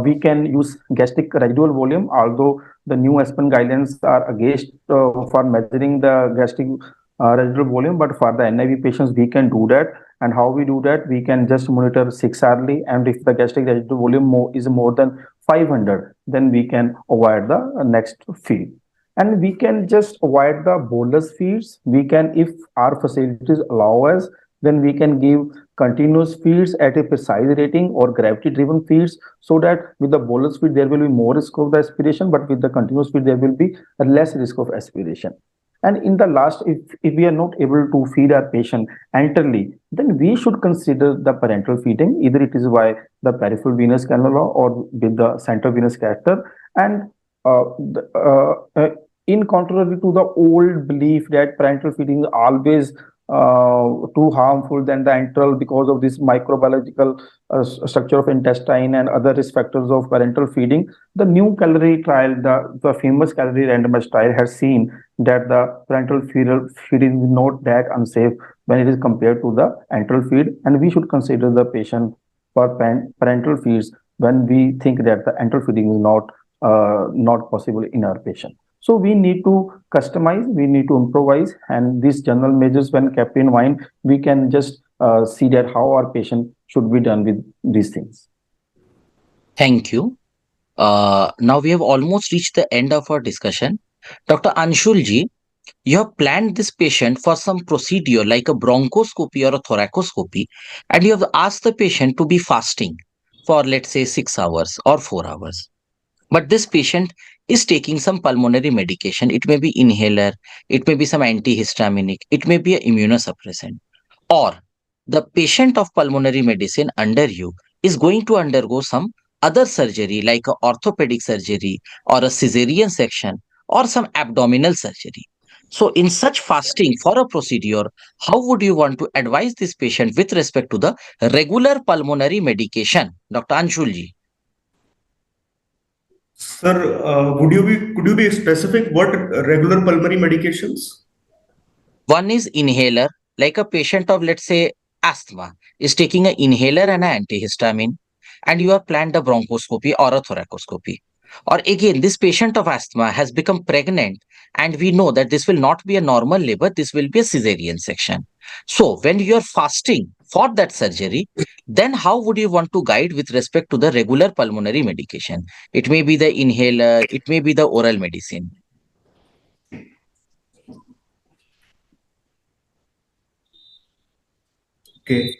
We can use gastric residual volume, although the new aspirin guidelines are against for measuring the gastric residual volume, but for the NIV patients, we can do that. And how we do that? We can just monitor 6 hourly, and if the gastric residual volume is more than 500, then we can avoid the next feed. And we can just avoid the bolus feeds. We can, if our facilities allow us, then we can give continuous feeds at a precise rating or gravity driven feeds, so that with the bolus feed there will be more risk of the aspiration, but with the continuous feed there will be a less risk of aspiration. And in the last, if we are not able to feed our patient enterally, then we should consider the parenteral feeding. Either it is by the peripheral venous cannula or with the central venous catheter. And in contrary to the old belief that parenteral feeding is always too harmful than the enteral, because of this microbiological structure of intestine and other risk factors of parenteral feeding, the new calorie trial, the famous calorie randomized trial, has seen that the parenteral feeding is not that unsafe when it is compared to the enteral feed, and we should consider the patient for parenteral feeds when we think that the enteral feeding is not possible in our patient. So we need to customize, we need to improvise, and these general measures, when kept in mind, we can just see that how our patient should be done with these things. Thank you. Now we have almost reached the end of our discussion. Dr. Anshul ji, you have planned this patient for some procedure like a bronchoscopy or a thoracoscopy, and you have asked the patient to be fasting for, let's say, 6 hours or 4 hours. But this patient is taking some pulmonary medication. It may be inhaler, it may be some antihistaminic, it may be an immunosuppressant, or the patient of pulmonary medicine under you is going to undergo some other surgery like a orthopedic surgery or a cesarean section or some abdominal surgery. So, in such fasting for a procedure, how would you want to advise this patient with respect to the regular pulmonary medication, Dr. Anshulji? Sir, could you be specific what regular pulmonary medications? One is inhaler, like a patient of, let's say, asthma is taking an inhaler and an antihistamine, and you have planned a bronchoscopy or a thoracoscopy. Or again, this patient of asthma has become pregnant, and we know that this will not be a normal labor, this will be a cesarean section. So, when you are fasting for that surgery, then how would you want to guide with respect to the regular pulmonary medication? It may be the inhaler, it may be the oral medicine. Okay.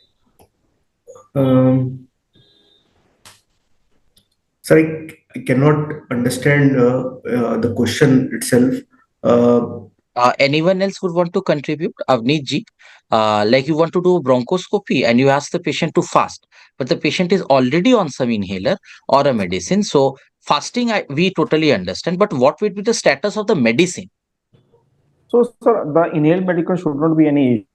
Sir, I cannot understand the question itself. Anyone else would want to contribute? Avneet ji, like you want to do a bronchoscopy and you ask the patient to fast, but the patient is already on some inhaler or a medicine. So fasting, we totally understand, but what would be the status of the medicine? So, sir, the inhaled medication should not be any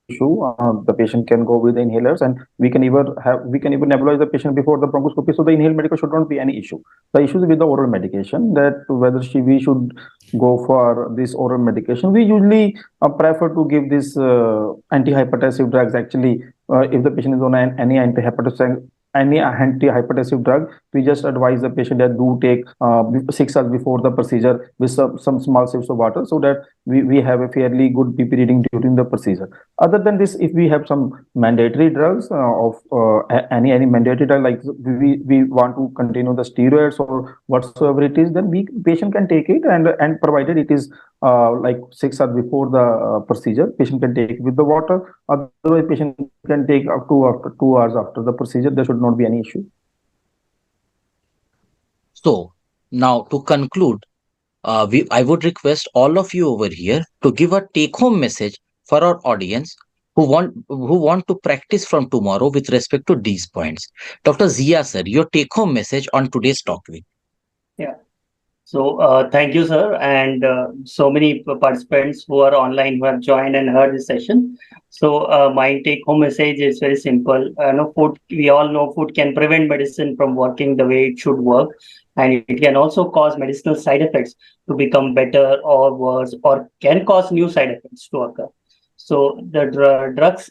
issue. The patient can go with the inhalers, and we can even nebulize the patient before the bronchoscopy. So the inhaled medication should not be any issue. The issue is with the oral medication, that whether we should go for this oral medication. We usually prefer to give this antihypertensive drugs. Actually, if the patient is on any antihypertensive drug, we just advise the patient that do take 6 hours before the procedure with some small sips of water, so that we have a fairly good BP reading during the procedure. Other than this, if we have some mandatory drugs of any mandatory drug, like we want to continue the steroids or whatsoever it is, then we patient can take it, and provided it is like 6 hours before the procedure, patient can take it with the water. Otherwise, patient can take up to after 2 hours after the procedure. There should not be any issue. So now to conclude, I would request all of you over here to give a take-home message for our audience who want to practice from tomorrow with respect to these points. Dr. Zia sir, your take-home message on today's topic. Yeah. So thank you, sir, and so many participants who are online who have joined and heard this session. So my take-home message is very simple. No, food. We all know food can prevent medicine from working the way it should work, and it can also cause medicinal side effects to become better or worse, or can cause new side effects to occur. So the drugs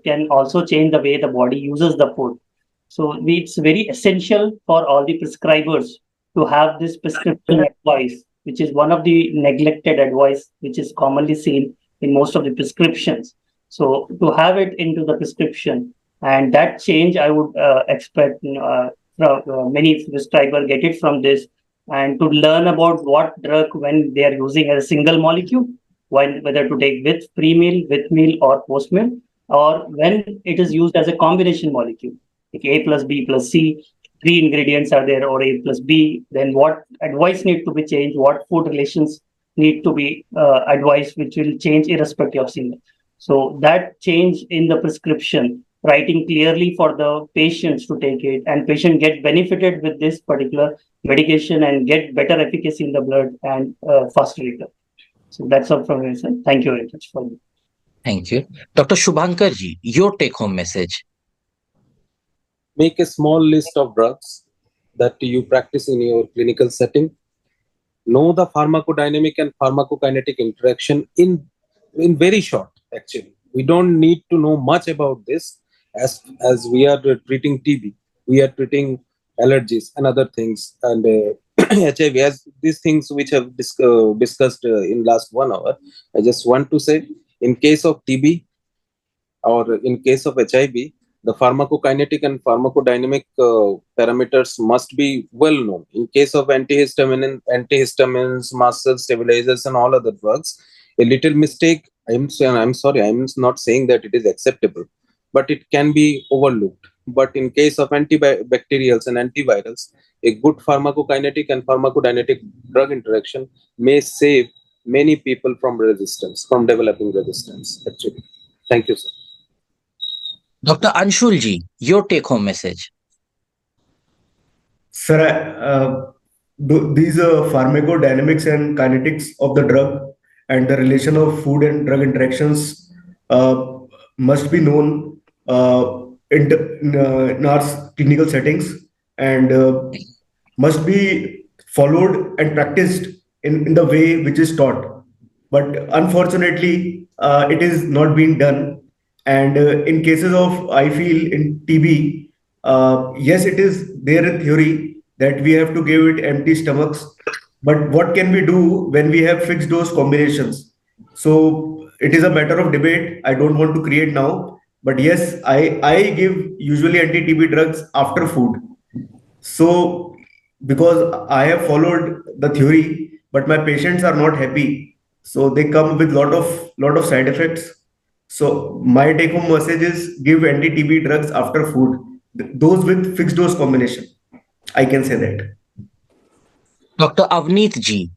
can also change the way the body uses the food. So it's very essential for all the prescribers to have this prescription advice, which is one of the neglected advice, which is commonly seen in most of the prescriptions. So to have it into the prescription, and that change I would expect from many prescribers get it from this, and to learn about what drug when they are using as a single molecule, whether to take with pre-meal, with meal, or post-meal, or when it is used as a combination molecule, like A plus B plus C, three ingredients are there, or A plus B, then what advice need to be changed, what food relations need to be advised, which will change irrespective of single. So that change in the prescription, writing clearly for the patients to take it, and patient get benefited with this particular medication and get better efficacy in the blood and faster recovery. So that's all from my side. Thank you very much for me. Thank you. Dr. Subhankar ji, your take-home message. Make a small list of drugs that you practice in your clinical setting. Know the pharmacodynamic and pharmacokinetic interaction in very short, actually. We don't need to know much about this. as we are treating TB, we are treating allergies and other things, and HIV, as these things which have discussed in last 1 hour. I just want to say, in case of TB or in case of HIV, the pharmacokinetic and pharmacodynamic parameters must be well known. In case of antihistamines, muscle stabilizers, and all other drugs, a little mistake, I'm sorry, I'm not saying that it is acceptable, but it can be overlooked. But in case of antibacterials and antivirals, a good pharmacokinetic and pharmacodynamic drug interaction may save many people from resistance, from developing resistance, actually. Thank you, sir. Dr. Anshul ji, your take home message. Sir, these pharmacodynamics and kinetics of the drug and the relation of food and drug interactions must be known in our clinical settings, and must be followed and practiced in the way which is taught. But unfortunately, it is not being done. And in cases of, I feel, in TB, yes, it is there in theory that we have to give it empty stomachs. But what can we do when we have fixed dose combinations? So it is a matter of debate. I don't want to create now. But yes, I give usually anti-TB drugs after food. So because I have followed the theory, but my patients are not happy. So they come with lot of side effects. So my take home message is give anti-TB drugs after food, those with fixed dose combination. I can say that. Dr. Avneet ji.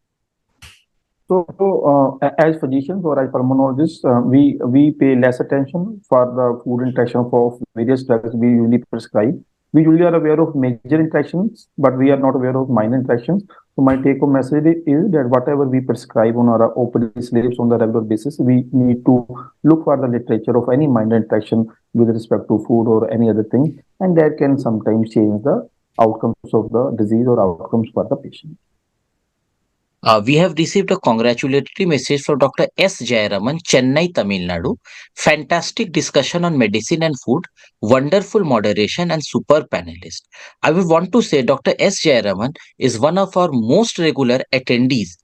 So, as physicians or as pulmonologists, we pay less attention for the food interaction for various drugs we usually prescribe. We usually are aware of major interactions, but we are not aware of minor interactions. So, my take-home message is that whatever we prescribe on our OPD slips on the regular basis, we need to look for the literature of any minor interaction with respect to food or any other thing, and that can sometimes change the outcomes of the disease or outcomes for the patient. We have received a congratulatory message from Dr. S. Jayaraman, Chennai, Tamil Nadu. Fantastic discussion on medicine and food, wonderful moderation, and super panelist. I would want to say Dr. S. Jayaraman is one of our most regular attendees.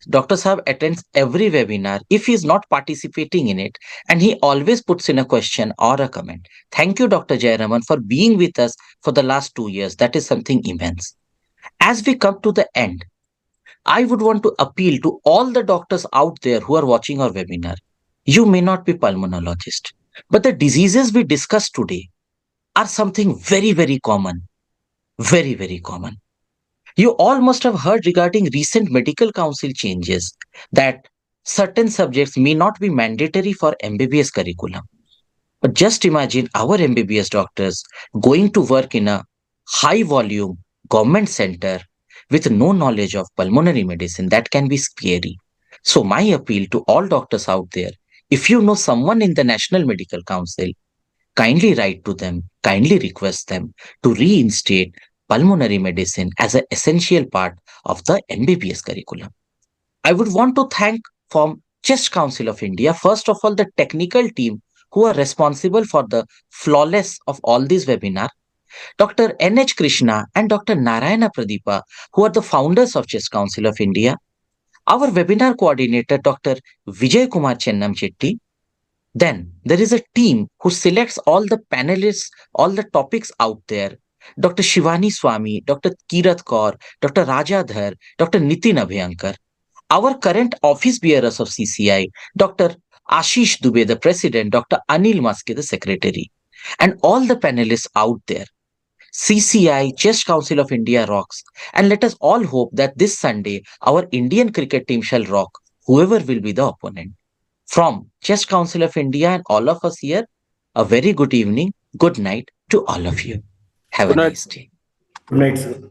Dr. Saab attends every webinar if he is not participating in it, and he always puts in a question or a comment. Thank you, Dr. Jayaraman, for being with us for the last 2 years. That is something immense. As we come to the end, I would want to appeal to all the doctors out there who are watching our webinar. You may not be pulmonologist, but the diseases we discussed today are something very, very common. Very, very common. You all must have heard regarding recent medical council changes that certain subjects may not be mandatory for MBBS curriculum. But just imagine our MBBS doctors going to work in a high volume government center with no knowledge of pulmonary medicine. That can be scary. So, my appeal to all doctors out there, if you know someone in the National Medical Council, kindly write to them, kindly request them to reinstate pulmonary medicine as an essential part of the MBBS curriculum. I would want to thank from Chest Council of India, first of all, the technical team who are responsible for the flawless of all these webinars, Dr. N.H. Krishna and Dr. Narayana Pradeepa, who are the founders of Chess Council of India, our webinar coordinator, Dr. Vijay Kumar Chennam Chetty. Then there is a team who selects all the panelists, all the topics out there. Dr. Shivani Swami, Dr. Kirat Kaur, Dr. Rajadhar, Dr. Nitin Abhyankar, our current office bearers of CCI, Dr. Ashish Dubey, the president, Dr. Anil Maske, the secretary, and all the panelists out there. CCI, Chess Council of India rocks. And let us all hope that this Sunday, our Indian cricket team shall rock, whoever will be the opponent. From Chess Council of India and all of us here, a very good evening, good night to all of you. Have a Good night. nice day. Good night, sir.